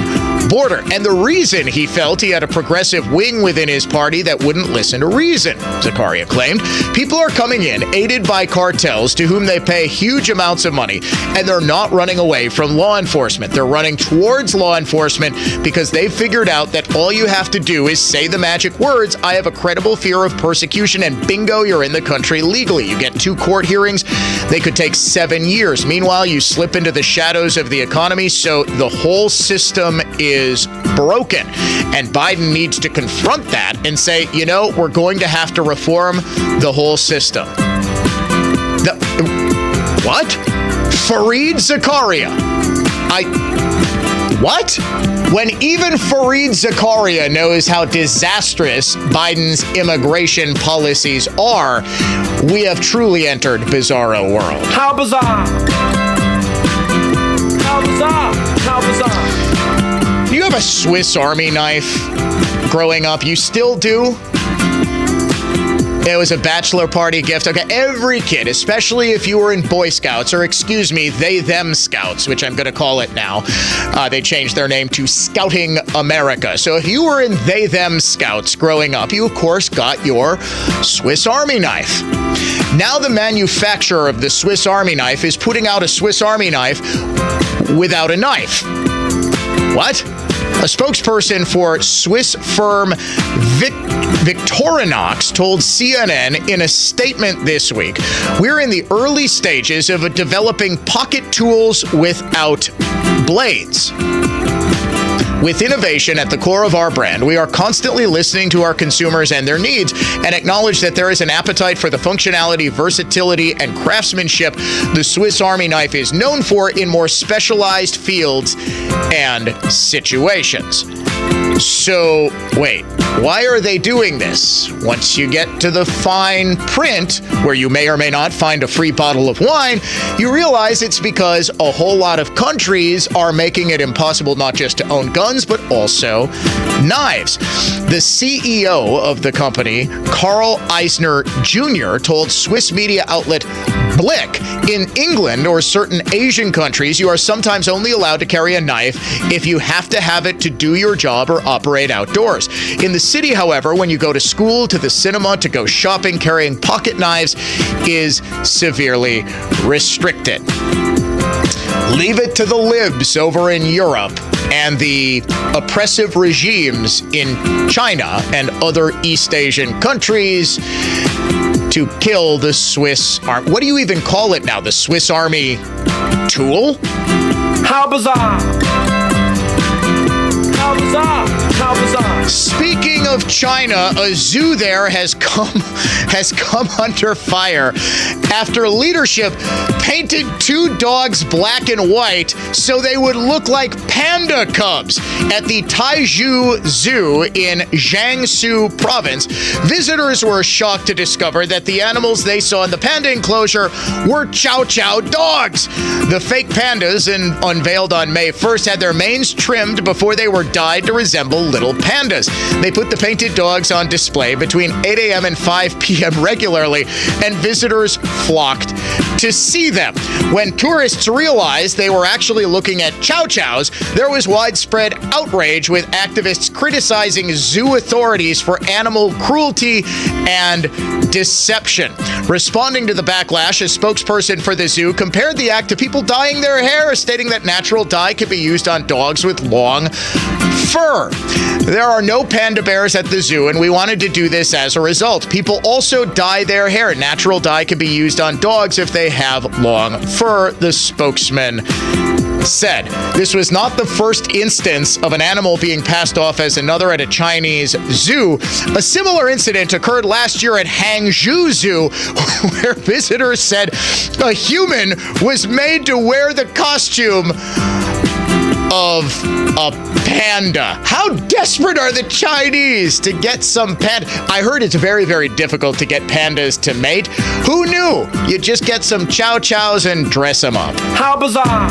border. And the reason he felt he had a progressive wing within his party that wouldn't listen to reason, Zakaria claimed. People are coming in, aided by cartels to whom they pay huge amounts of money, and they're not running away from law enforcement. They're running towards law enforcement because they've figured out that all you have to do is say the magic words, "I have a credible fear of persecution," and bingo, you're in the country legally. You get 2 court hearings. They could take 7 years. Meanwhile, you slip into the shadows of the economy, so the whole system is broken. And Biden needs to confront that and say, we're going to have to reform the whole system. What? Fareed Zakaria. What? When even Fareed Zakaria knows how disastrous Biden's immigration policies are, we have truly entered bizarro world. How bizarre! Do you have a Swiss Army knife growing up? You still do? It was a bachelor party gift. Okay, every kid, especially if you were in Boy Scouts, or excuse me, them Scouts, which I'm going to call it now. They changed their name to Scouting America. So if you were in them Scouts growing up, you of course got your Swiss Army knife. Now the manufacturer of the Swiss Army knife is putting out a Swiss Army knife without a knife. What? A spokesperson for Swiss firm Victorinox told CNN in a statement this week, "We're in the early stages of developing pocket tools without blades. With innovation at the core of our brand, we are constantly listening to our consumers and their needs and acknowledge that there is an appetite for the functionality, versatility, and craftsmanship the Swiss Army knife is known for in more specialized fields and situations." So, wait, why are they doing this? Once you get to the fine print, where you may or may not find a free bottle of wine, you realize it's because a whole lot of countries are making it impossible not just to own guns, but also knives. The CEO of the company, Carl Eisner Jr., told Swiss media outlet Blick, in England or certain Asian countries, you are sometimes only allowed to carry a knife if you have to have it to do your job or operate outdoors. In the city, however, when you go to school, to the cinema, to go shopping, carrying pocket knives is severely restricted. Leave it to the libs over in Europe and the oppressive regimes in China and other East Asian countries to kill the Swiss Army. What do you even call it now? The Swiss Army tool? How bizarre! How bizarre! How bizarre! Speaking of China, a zoo there has come under fire after leadership painted 2 dogs black and white so they would look like panda cubs at the Taizhou Zoo in Jiangsu province. Visitors were shocked to discover that the animals they saw in the panda enclosure were Chow Chow dogs. The fake pandas, unveiled on May 1st, had their manes trimmed before they were dyed to resemble little pandas. They put the painted dogs on display between 8 a.m. and 5 p.m. regularly, and visitors flocked to see them. When tourists realized they were actually looking at Chow Chows, there was widespread outrage, with activists criticizing zoo authorities for animal cruelty and deception. Responding to the backlash, a spokesperson for the zoo compared the act to people dyeing their hair, stating that natural dye could be used on dogs with long fur. There are no panda bears at the zoo, and we wanted to do this as a result. People also dye their hair. Natural dye can be used on dogs if they have long fur, the spokesman said. This was not the first instance of an animal being passed off as another at a Chinese zoo. A similar incident occurred last year at Hangzhou Zoo, where visitors said a human was made to wear the costume of a panda. How desperate are the Chinese to get some panda? I heard it's very, very difficult to get pandas to mate. Who knew? You just get some Chow Chows and dress them up. How bizarre!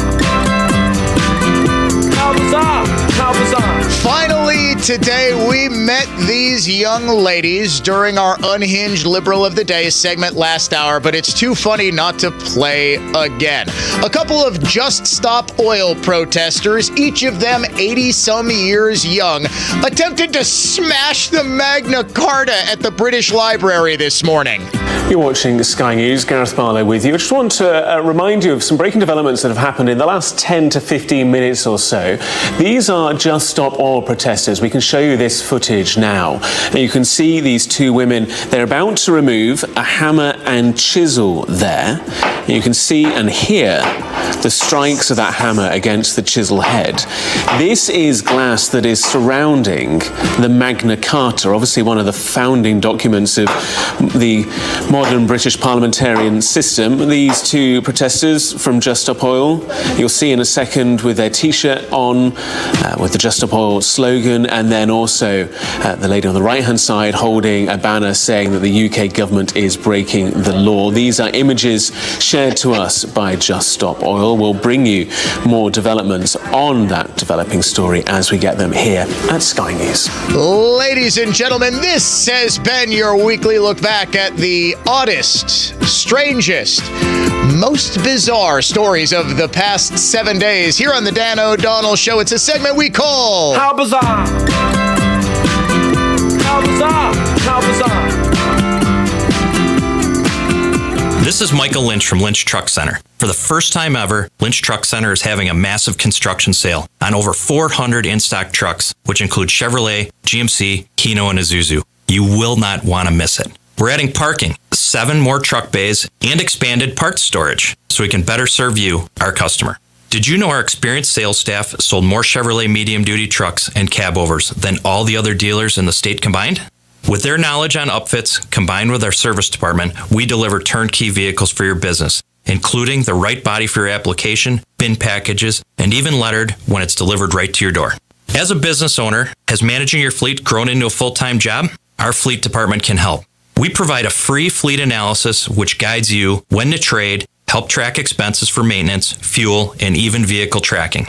How bizarre! How bizarre! Finally, today we met these young ladies during our Unhinged Liberal of the Day segment last hour, but it's too funny not to play again. A couple of Just Stop Oil protesters, each of them 80-some years young, attempted to smash the Magna Carta at the British Library this morning. You're watching Sky News. Gareth Barlow with you. I just want to remind you of some breaking developments that have happened in the last 10 to 15 minutes or so. These are Just Stop Oil protesters. We can show you this footage now. And you can see these 2 women. They're about to remove a hammer and chisel there. And you can see and hear the strikes of that hammer against the chisel head. This is glass that is surrounding the Magna Carta, obviously one of the founding documents of the modern British parliamentarian system. These 2 protesters from Just Stop Oil, you'll see in a second with their T-shirt on, with the Just Stop Oil slogan, and and then also the lady on the right-hand side holding a banner saying that the UK government is breaking the law. These are images shared to us by Just Stop Oil. We'll bring you more developments on that developing story as we get them here at Sky News. Ladies and gentlemen, this has been your weekly look back at the oddest, strangest, most bizarre stories of the past 7 days here on the Dan O'Donnell Show. It's a segment we call How Bizarre! How bizarre! How bizarre! This is Michael Lynch from Lynch Truck Center. For the first time ever, Lynch Truck Center is having a massive construction sale on over 400 in-stock trucks, which include Chevrolet, GMC, Hino, and Isuzu. You will not want to miss it. We're adding parking, 7 more truck bays, and expanded parts storage, so we can better serve you, our customer. Did you know our experienced sales staff sold more Chevrolet medium-duty trucks and cabovers than all the other dealers in the state combined? With their knowledge on upfits, combined with our service department, we deliver turnkey vehicles for your business, including the right body for your application, bin packages, and even lettered when it's delivered right to your door. As a business owner, has managing your fleet grown into a full-time job? Our fleet department can help. We provide a free fleet analysis which guides you when to trade, help track expenses for maintenance, fuel, and even vehicle tracking.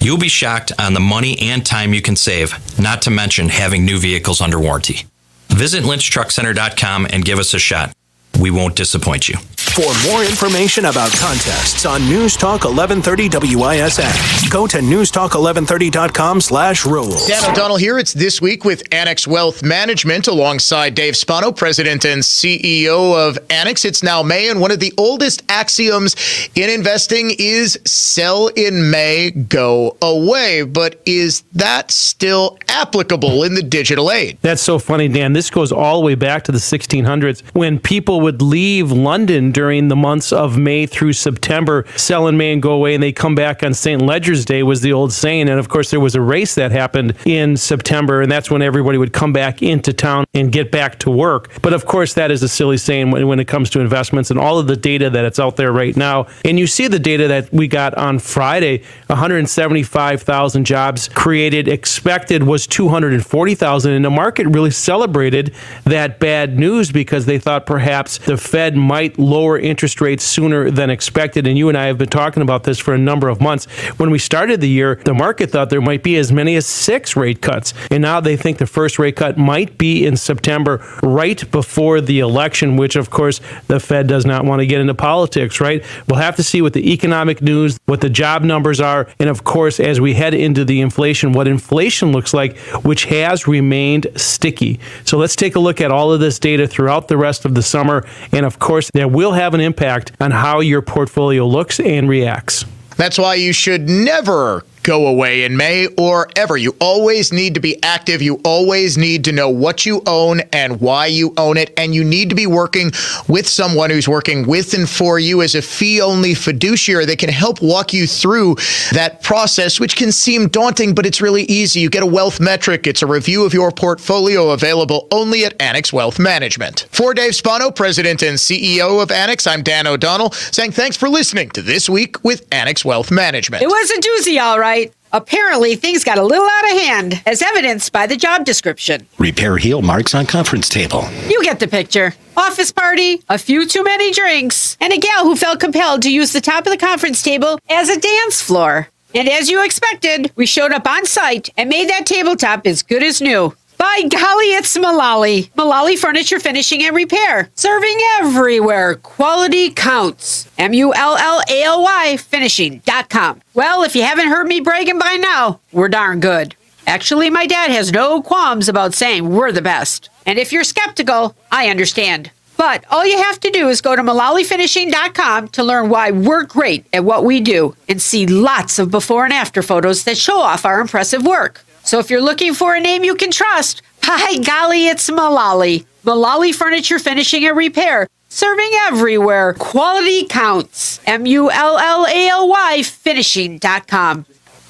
You'll be shocked on the money and time you can save, not to mention having new vehicles under warranty. Visit lynchtruckcenter.com and give us a shot. We won't disappoint you. For more information about contests on News Talk 1130 WISN, go to newstalk1130.com/rules. Dan O'Donnell here. It's This Week with Annex Wealth Management alongside Dave Spano, President and CEO of Annex. It's now May, and one of the oldest axioms in investing is sell in May, go away. But is that still applicable in the digital age? That's so funny, Dan. This goes all the way back to the 1600s when people would leave London during the months of May through September, sell in May and go away, and they come back on St. Ledger's Day was the old saying. And of course, there was a race that happened in September, and that's when everybody would come back into town and get back to work. But of course, that is a silly saying when it comes to investments and all of the data that it's out there right now. And you see the data that we got on Friday, 175,000 jobs created, expected was 240,000. And the market really celebrated that bad news because they thought perhaps the Fed might lower interest rates sooner than expected. And you and I have been talking about this for a number of months. When we started the year, the market thought there might be as many as 6 rate cuts. And now they think the first rate cut might be in September, right before the election, which of course the Fed does not want to get into politics, right? We'll have to see what the economic news, what the job numbers are, and of course, as we head into the inflation, what inflation looks like, which has remained sticky. So let's take a look at all of this data throughout the rest of the summer. And of course, that will have an impact on how your portfolio looks and reacts. That's why you should never go away in May or ever. You always need to be active. You always need to know what you own and why you own it. And you need to be working with someone who's working with and for you as a fee-only fiduciary that can help walk you through that process, which can seem daunting, but it's really easy. You get a wealth metric. It's a review of your portfolio available only at Annex Wealth Management. For Dave Spano, President and CEO of Annex, I'm Dan O'Donnell, saying thanks for listening to This Week with Annex Wealth Management. It was a doozy, all right. Apparently, things got a little out of hand, as evidenced by the job description. Repair heel marks on conference table. You get the picture. Office party, a few too many drinks, and a gal who felt compelled to use the top of the conference table as a dance floor. And as you expected, we showed up on site and made that tabletop as good as new. By golly, it's Mullally. Mullally Furniture Finishing and Repair. Serving everywhere. Quality counts. MULLALY finishing.com. Well, if you haven't heard me bragging by now, we're darn good. Actually, my dad has no qualms about saying we're the best. And if you're skeptical, I understand. But all you have to do is go to MullallyFinishing.com to learn why we're great at what we do and see lots of before and after photos that show off our impressive work. So if you're looking for a name you can trust, by golly, it's Mullally. Mullally Furniture Finishing and Repair. Serving everywhere. Quality counts. MULLALY finishing.com.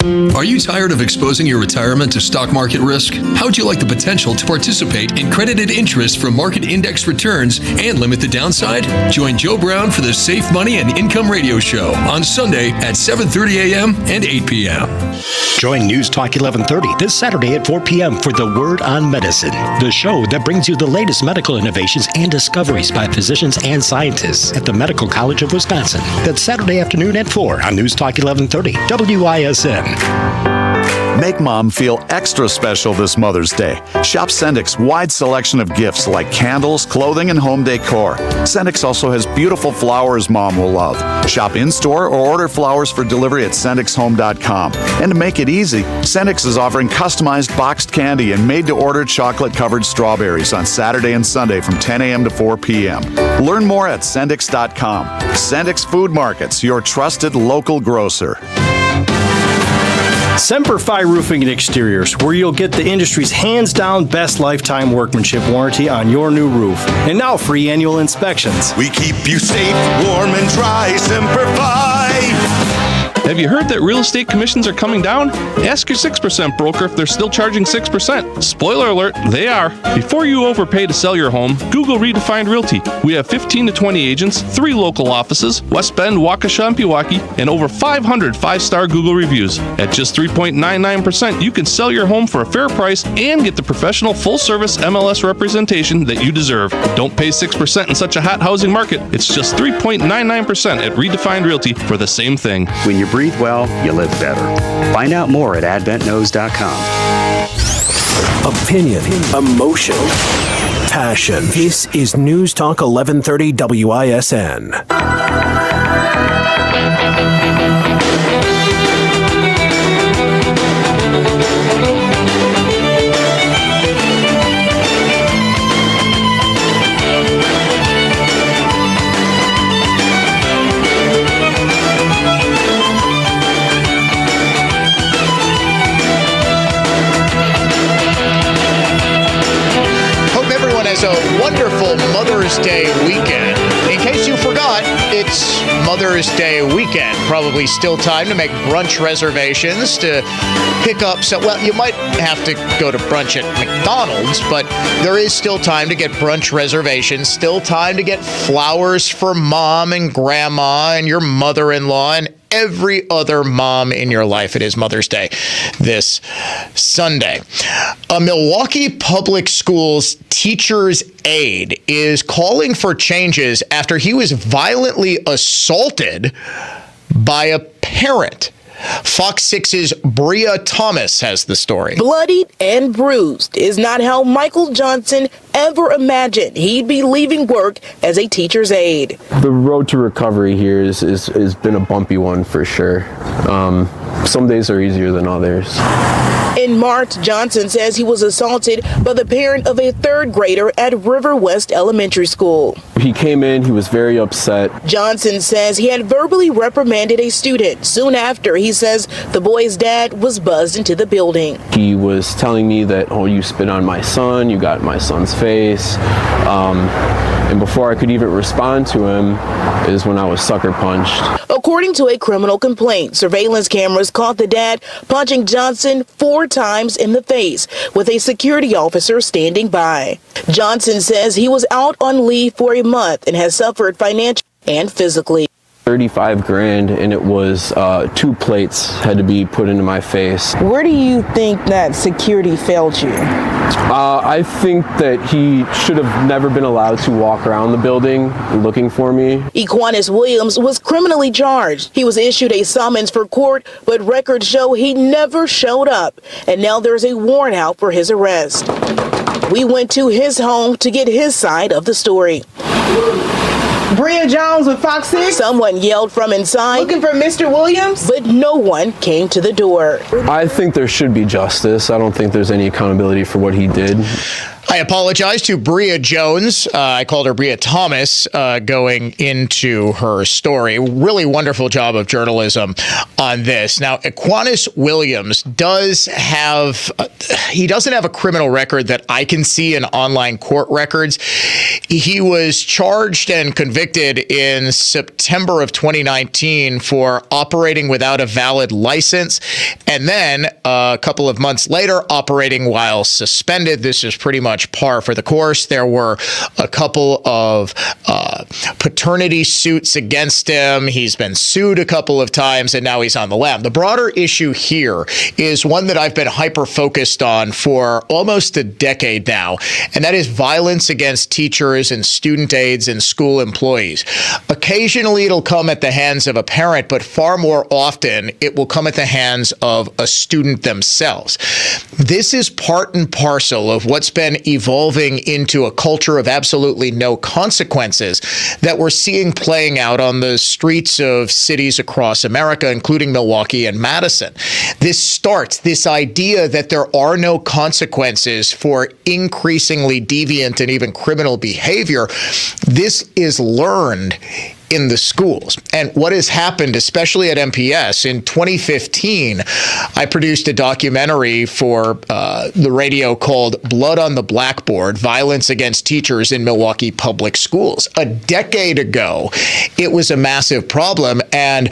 Are you tired of exposing your retirement to stock market risk? How would you like the potential to participate in credited interest from market index returns and limit the downside? Join Joe Brown for the Safe Money and Income Radio Show on Sunday at 7:30 a.m. and 8 p.m. Join News Talk 1130 this Saturday at 4 p.m. for The Word on Medicine, the show that brings you the latest medical innovations and discoveries by physicians and scientists at the Medical College of Wisconsin. That's Saturday afternoon at 4 on News Talk 1130 WISN. Make mom feel extra special this Mother's Day. Shop Sendik's wide selection of gifts like candles, clothing, and home decor. Sendik's also has beautiful flowers mom will love. Shop in-store or order flowers for delivery at sendikshome.com. And to make it easy, Sendik's is offering customized boxed candy and made-to-order chocolate-covered strawberries on Saturday and Sunday from 10 a.m. to 4 p.m. Learn more at sendik's.com. Sendik's Food Markets, your trusted local grocer. Semper Fi Roofing and Exteriors, where you'll get the industry's hands-down best lifetime workmanship warranty on your new roof. And now free annual inspections. We keep you safe, warm, and dry. Semper Fi. Have you heard that real estate commissions are coming down? Ask your 6% broker if they're still charging 6%. Spoiler alert, they are. Before you overpay to sell your home, Google Redefined Realty. We have 15 to 20 agents, 3 local offices, West Bend, Waukesha, and Pewaukee, and over 500 5-star Google reviews. At just 3.99%, you can sell your home for a fair price and get the professional full-service MLS representation that you deserve. Don't pay 6% in such a hot housing market. It's just 3.99% at Redefined Realty for the same thing. When you breathe well, you live better. Find out more at adventknows.com. Opinion, emotion, passion. This is News Talk 1130 WISN. A wonderful Mother's Day weekend. In case you forgot, it's Mother's Day weekend. Probably still time to make brunch reservations to pick up. Well, you might have to go to brunch at McDonald's, but there is still time to get brunch reservations. Still time to get flowers for mom and grandma and your mother-in-law and every other mom in your life. It is Mother's Day this Sunday. A Milwaukee Public Schools teacher's aide is calling for changes after he was violently assaulted by a parent. Fox 6's Bria Thomas has the story. Bloodied and bruised is not how Michael Johnson ever imagined he'd be leaving work as a teacher's aide. The road to recovery here has been a bumpy one for sure. Some days are easier than others. In March, Johnson says he was assaulted by the parent of a 3rd grader at River West Elementary School. He came in, he was very upset. Johnson says he had verbally reprimanded a student. Soon after, he says the boy's dad was buzzed into the building. He was telling me that, oh, you spit on my son, you got my son's face. And before I could even respond to him is when I was sucker punched. According to a criminal complaint, surveillance cameras caught the dad punching Johnson 4 times in the face with a security officer standing by. Johnson says he was out on leave for a month and has suffered financially and physically. $35,000, and it was 2 plates had to be put into my face. Where do you think that security failed you? I think that he should have never been allowed to walk around the building looking for me. Equanis Williams was criminally charged. He was issued a summons for court, but records show he never showed up, and now there's a warrant out for his arrest. We went to his home to get his side of the story. Bria Jones with Fox 6. Someone yelled from inside. Looking for Mr. Williams? But no one came to the door. I think there should be justice. I don't think there's any accountability for what he did. I apologize to Bria Jones. I called her Bria Thomas going into her story. Really wonderful job of journalism on this. Now, Equanis Williams doesn't have a criminal record that I can see in online court records. He was charged and convicted in September of 2019 for operating without a valid license, and then a couple of months later, operating while suspended. This is pretty much par for the course. There were a couple of paternity suits against him. He's been sued a couple of times, and now he's on the lam. The broader issue here is one that I've been hyper-focused on for almost a decade now, and that is violence against teachers and student aides and school employees. Occasionally, it'll come at the hands of a parent, but far more often, it will come at the hands of a student themselves. This is part and parcel of what's been evolving into a culture of absolutely no consequences that we're seeing playing out on the streets of cities across America, including Milwaukee and Madison. This idea that there are no consequences for increasingly deviant and even criminal behavior, this is learned in the schools. And what has happened, especially at MPS, in 2015, I produced a documentary for the radio called Blood on the Blackboard, Violence Against Teachers in Milwaukee Public Schools. A decade ago, it was a massive problem, and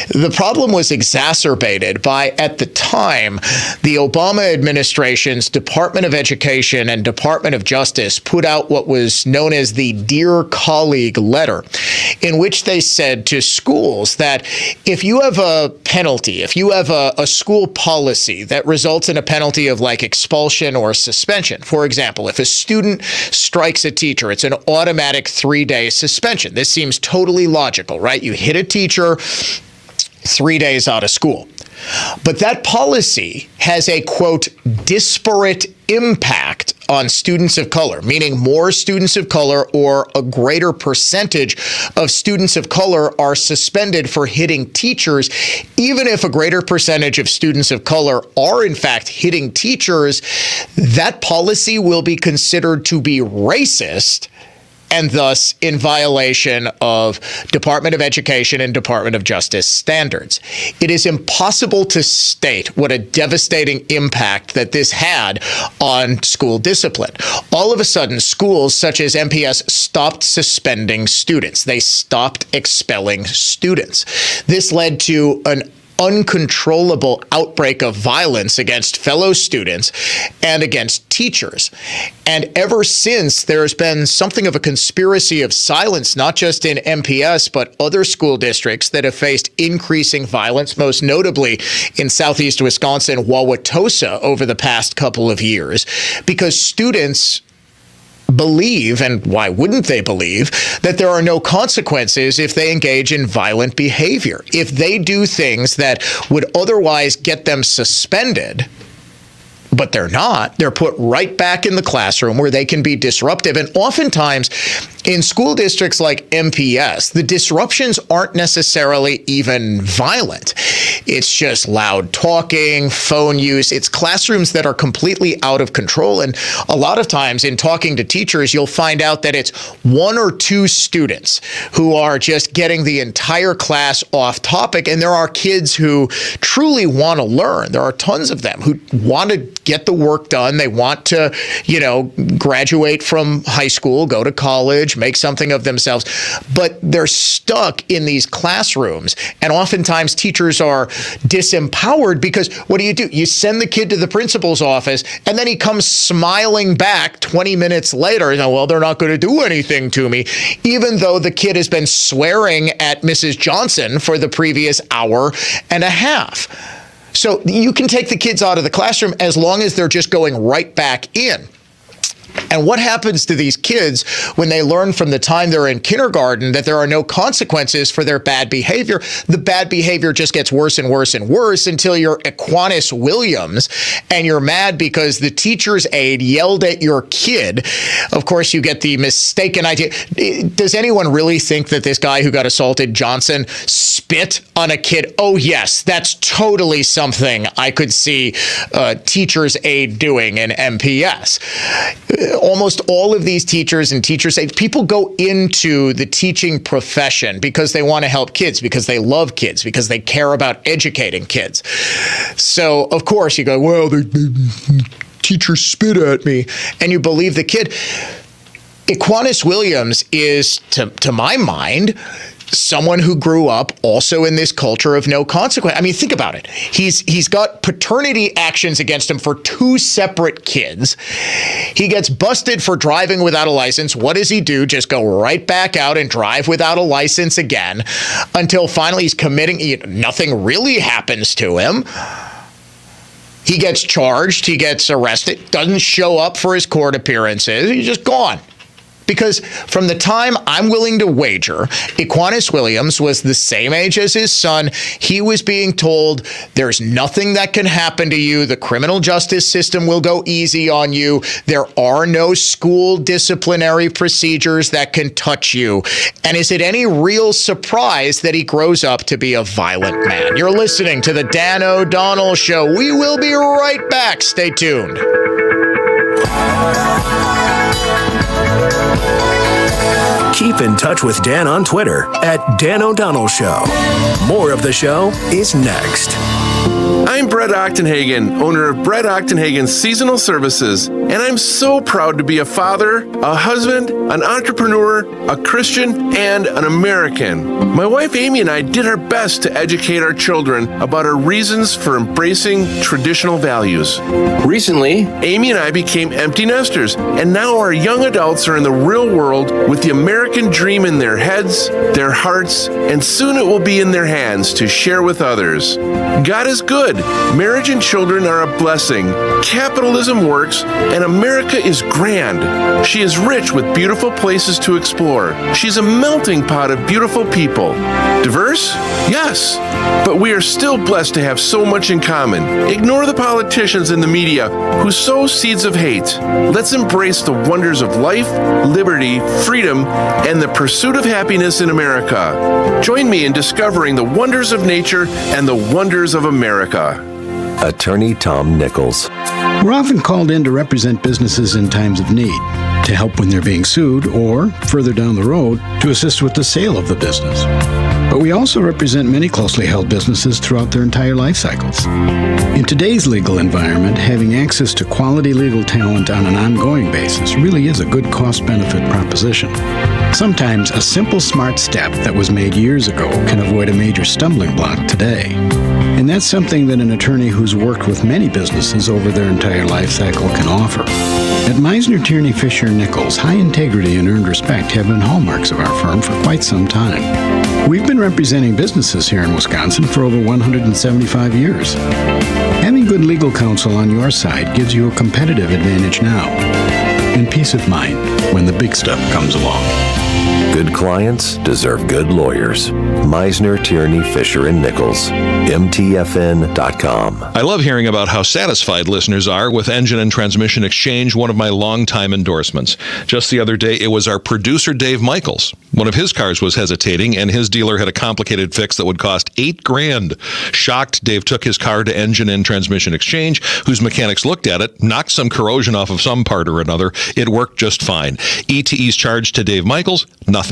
the problem was exacerbated by, at the time, the Obama administration's Department of Education and Department of Justice put out what was known as the Dear Colleague letter, in which they said to schools that if you have a penalty, if you have a school policy that results in a penalty of like expulsion or suspension, for example, if a student strikes a teacher, it's an automatic 3-day suspension. This seems totally logical, right? You hit a teacher, 3 days out of school. But that policy has a, quote, disparate impact on students of color, meaning more students of color or a greater percentage of students of color are suspended for hitting teachers, even if a greater percentage of students of color are in fact hitting teachers. That policy will be considered to be racist and thus in violation of Department of Education and Department of Justice standards. It is impossible to state what a devastating impact that this had on school discipline. All of a sudden, schools such as MPS stopped suspending students. They stopped expelling students. This led to an uncontrollable outbreak of violence against fellow students and against teachers. And ever since, there's been something of a conspiracy of silence, not just in MPS, but other school districts that have faced increasing violence, most notably in southeast Wisconsin, Wauwatosa, over the past couple of years, because students believe, and why wouldn't they believe, that there are no consequences if they engage in violent behavior. If they do things that would otherwise get them suspended, but they're not, they're put right back in the classroom where they can be disruptive. And oftentimes in school districts like MPS, the disruptions aren't necessarily even violent. It's just loud talking, phone use. It's classrooms that are completely out of control. And a lot of times in talking to teachers, you'll find out that it's 1 or 2 students who are just getting the entire class off topic. And there are kids who truly want to learn. There are tons of them who want to get the work done. They want to, graduate from high school, go to college, make something of themselves, but they're stuck in these classrooms. And oftentimes teachers are disempowered because what do? You send the kid to the principal's office and then he comes smiling back 20 minutes later. Well, they're not going to do anything to me, even though the kid has been swearing at Mrs. Johnson for the previous hour and a half. So you can take the kids out of the classroom as long as they're just going right back in. And what happens to these kids when they learn from the time they're in kindergarten that there are no consequences for their bad behavior? The bad behavior just gets worse and worse and worse until you're Aquinas Williams and you're mad because the teacher's aide yelled at your kid. Of course, you get the mistaken idea. Does anyone really think that this guy who got assaulted, Johnson, spit on a kid? Oh, yes, that's totally something I could see teacher's aide doing in MPS. Almost all of these teachers and teachers aides, people go into the teaching profession because they want to help kids, because they love kids, because they care about educating kids. So, of course, you go, well, the teacher spit at me, and you believe the kid. Equanus Williams is, to my mind, someone who grew up also in this culture of no consequence. I mean, think about it. He's got paternity actions against him for 2 separate kids. He gets busted for driving without a license. What does he do? Just go right back out and drive without a license again until finally he's committing. Nothing really happens to him. He gets charged. He gets arrested. Doesn't show up for his court appearances. He's just gone. Because from the time I'm willing to wager, Equanus Williams was the same age as his son. He was being told there's nothing that can happen to you. The criminal justice system will go easy on you. There are no school disciplinary procedures that can touch you. And is it any real surprise that he grows up to be a violent man? You're listening to the Dan O'Donnell Show. We will be right back. Stay tuned. Keep in touch with Dan on Twitter at Dan O'Donnell Show. More of the show is next. I'm Brett Ochtenhagen, owner of Brett Ochtenhagen Seasonal Services, and I'm so proud to be a father, a husband, an entrepreneur, a Christian, and an American. My wife Amy and I did our best to educate our children about our reasons for embracing traditional values. Recently, Amy and I became empty nesters, and now our young adults are in the real world with the American dream in their heads, their hearts, and soon it will be in their hands to share with others. God is good. Marriage and children are a blessing. Capitalism works, and America is grand. She is rich with beautiful places to explore. She's a melting pot of beautiful people. Diverse? Yes. But we are still blessed to have so much in common. Ignore the politicians and the media who sow seeds of hate. Let's embrace the wonders of life, liberty, freedom, and the pursuit of happiness in America. Join me in discovering the wonders of nature and the wonders of America. Attorney Tom Nichols. We're often called in to represent businesses in times of need, to help when they're being sued, or, further down the road, to assist with the sale of the business. But we also represent many closely held businesses throughout their entire life cycles. In today's legal environment, having access to quality legal talent on an ongoing basis really is a good cost-benefit proposition. Sometimes a simple, smart step that was made years ago can avoid a major stumbling block today. And that's something that an attorney who's worked with many businesses over their entire life cycle can offer. At Meisner, Tierney, Fisher & Nichols, high integrity and earned respect have been hallmarks of our firm for quite some time. We've been representing businesses here in Wisconsin for over 175 years. Having good legal counsel on your side gives you a competitive advantage now, and peace of mind when the big stuff comes along. Good clients deserve good lawyers. Meisner, Tierney, Fisher & Nichols. MTFN.com. I love hearing about how satisfied listeners are with Engine and Transmission Exchange, one of my longtime endorsements. Just the other day, it was our producer, Dave Michaels. One of his cars was hesitating, and his dealer had a complicated fix that would cost $8,000. Shocked, Dave took his car to Engine and Transmission Exchange, whose mechanics looked at it, knocked some corrosion off of some part or another. It worked just fine. ETE's charge to Dave Michaels? Nothing.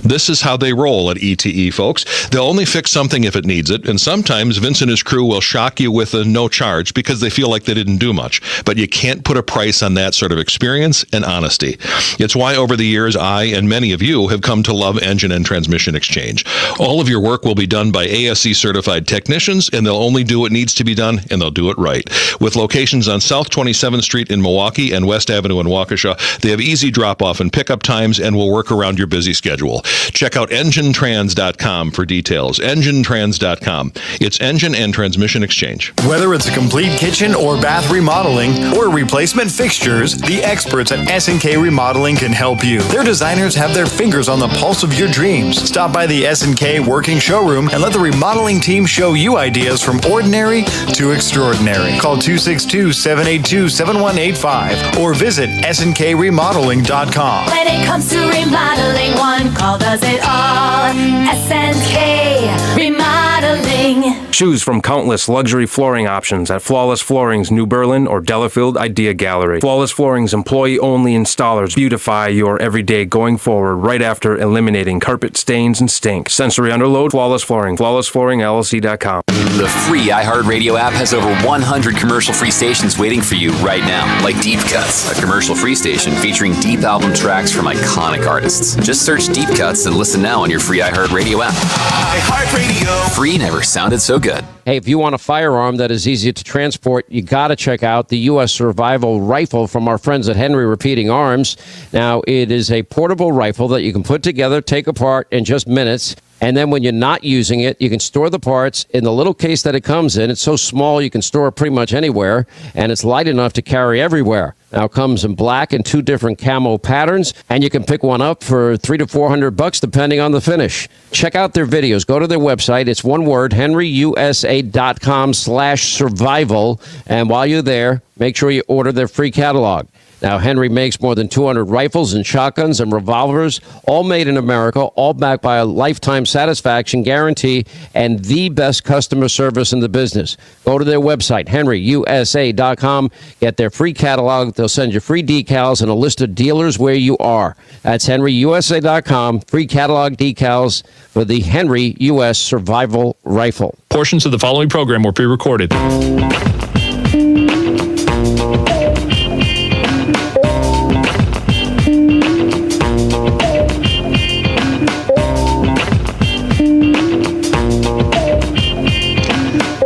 This is how they roll at ETE, folks. They'll only fix something if it needs it, and sometimes Vince and his crew will shock you with a no charge because they feel like they didn't do much. But you can't put a price on that sort of experience and honesty. It's why over the years I and many of you have come to love Engine and Transmission Exchange. All of your work will be done by ASE certified technicians, and they'll only do what needs to be done, and they'll do it right. With locations on South 27th Street in Milwaukee and West Avenue in Waukesha, they have easy drop-off and pickup times and will work around your busy schedule. Check out EngineTrans.com for details. EngineTrans.com. It's Engine and Transmission Exchange. Whether it's a complete kitchen or bath remodeling or replacement fixtures, the experts at S&K Remodeling can help you. Their designers have their fingers on the pulse of your dreams. Stop by the S&K working showroom and let the remodeling team show you ideas from ordinary to extraordinary. Call 262-782-7185 or visit SNKRemodeling.com. When it comes to remodeling, one call does it all. S&K Remodeling. Remodeling. Choose from countless luxury flooring options at Flawless Flooring's New Berlin or Delafield Idea Gallery. Flawless Flooring's employee-only installers beautify your everyday going forward right after eliminating carpet stains and stink. Sensory underload, Flawless Flooring, FlawlessFlooringLLC.com. The free iHeartRadio app has over 100 commercial-free stations waiting for you right now, like Deep Cuts, a commercial-free station featuring deep album tracks from iconic artists. Just search Deep Cuts and listen now on your free iHeartRadio app. iHeartRadio. Free never sounded so good. Hey, if you want a firearm that is easy to transport, you got to check out the U.S. Survival Rifle from our friends at Henry Repeating Arms. Now, it is a portable rifle that you can put together, take apart in just minutes. And then when you're not using it, you can store the parts in the little case that it comes in. It's so small you can store it pretty much anywhere, and it's light enough to carry everywhere. Now it comes in black and 2 different camo patterns, and you can pick one up for $300 to $400 depending on the finish. Check out their videos. Go to their website. It's one word, henryusa.com/survival. And while you're there, make sure you order their free catalog. Now, Henry makes more than 200 rifles and shotguns and revolvers, all made in America, all backed by a lifetime satisfaction guarantee and the best customer service in the business. Go to their website, henryusa.com. Get their free catalog. They'll send you free decals and a list of dealers where you are. That's henryusa.com. Free catalog decals for the Henry U.S. Survival Rifle. Portions of the following program were pre-recorded.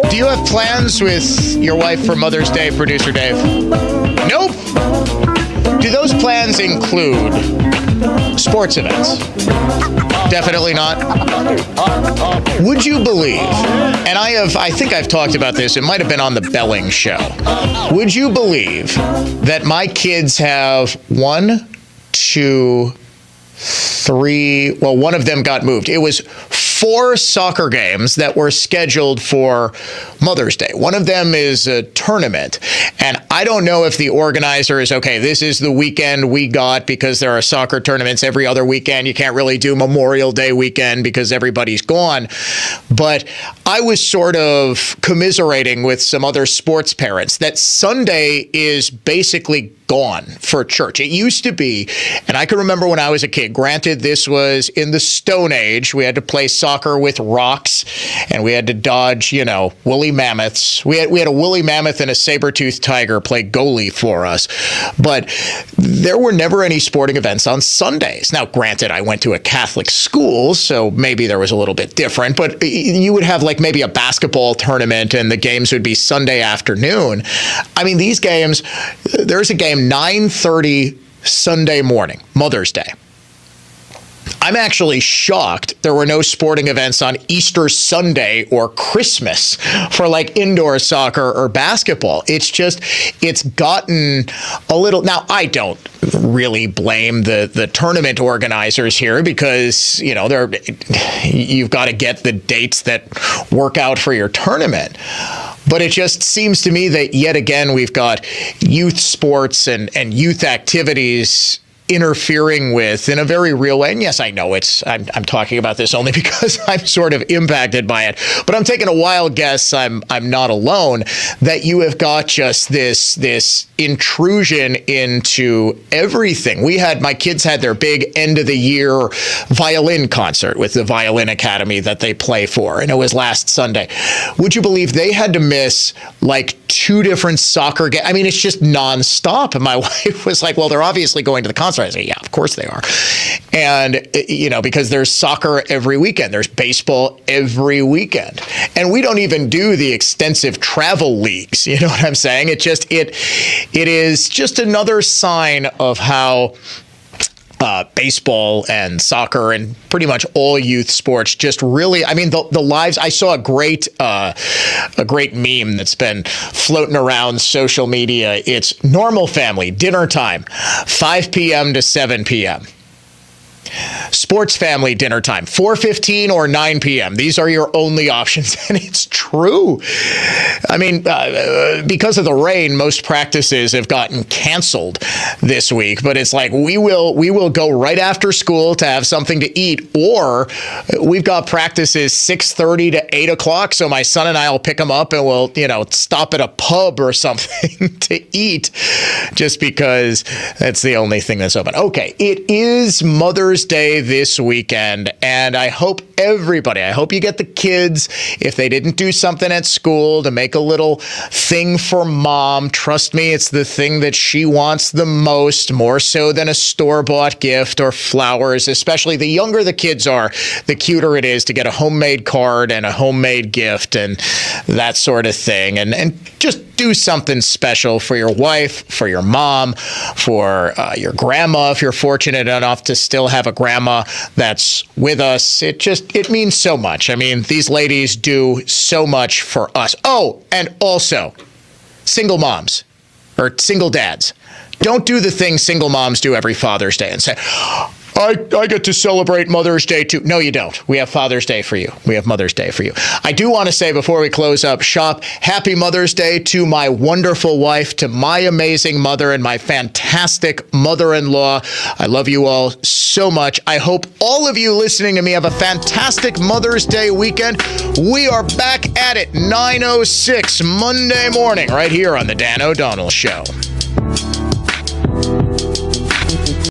Do you have plans with your wife for Mother's Day, Producer Dave? Nope. Do those plans include sports events? Definitely not. Would you believe, and I think I've talked about this, it might have been on the Belling show. Would you believe that my kids have 1, 2, 3, well, one of them got moved. It was 4 soccer games that were scheduled for Mother's Day. One of them is a tournament. And I don't know if the organizer is, okay, this is the weekend we got because there are soccer tournaments every other weekend. You can't really do Memorial Day weekend because everybody's gone. But I was sort of commiserating with some other sports parents that Sunday is basically gone for church. It used to be, and I can remember when I was a kid, granted, this was in the Stone Age. We had to play soccer with rocks, and we had to dodge, woolly mammoths. We had a woolly mammoth and a saber-toothed tiger play goalie for us. But there were never any sporting events on Sundays. Now, granted, I went to a Catholic school, so maybe there was a little bit different, but you would have like maybe a basketball tournament, and the games would be Sunday afternoon. I mean, these games, there's a game 9:30 Sunday morning, Mother's Day. I'm actually shocked there were no sporting events on Easter Sunday or Christmas for like indoor soccer or basketball. It's gotten a little. Now, I don't really blame the tournament organizers here because, you've got to get the dates that work out for your tournament. But it just seems to me that yet again, we've got youth sports and youth activities interfering with in a very real way. And yes, I know I'm talking about this only because I'm sort of impacted by it, but I'm taking a wild guess, I'm not alone, that you have got just this intrusion into everything. My kids had their big end of the year violin concert with the Violin Academy that they play for, and it was last Sunday. Would you believe they had to miss like 2 different soccer games? I mean, it's just nonstop. And my wife was like, well, they're obviously going to the concert. I said, yeah, of course they are. And, because there's soccer every weekend. There's baseball every weekend. And we don't even do the extensive travel leagues. You know what I'm saying? It is just another sign of how baseball and soccer and pretty much all youth sports just really, the lives. I saw a great meme that's been floating around social media. It's normal family dinner time, 5 p.m. to 7 p.m. Sports family dinner time, 4:15 or 9 p.m. These are your only options. And it's true. I mean, because of the rain, most practices have gotten canceled this week. But it's like we will go right after school to have something to eat, or we've got practices 6:30 to 8 o'clock. So my son and I will pick them up and we'll, stop at a pub or something to eat, just because that's the only thing that's open. Okay, it is Mother's Day this weekend, and I hope you get the kids, if they didn't do something at school, to make a little thing for mom. Trust me, it's the thing that she wants the most, more so than a store-bought gift or flowers. Especially the younger the kids are, the cuter it is to get a homemade card and a homemade gift and that sort of thing. And just do something special for your wife, for your mom, for your grandma, if you're fortunate enough to still have a grandma that's with us. It means so much. I mean, these ladies do so much for us. Oh, and also, single moms or single dads, don't do the thing single moms do every Father's Day and say, I get to celebrate Mother's Day too. No, you don't. We have Father's Day for you. We have Mother's Day for you. I do want to say before we close up shop, happy Mother's Day to my wonderful wife, to my amazing mother, and my fantastic mother-in-law. I love you all so much. I hope all of you listening to me have a fantastic Mother's Day weekend. We are back at it 9:06 Monday morning right here on the Dan O'Donnell Show.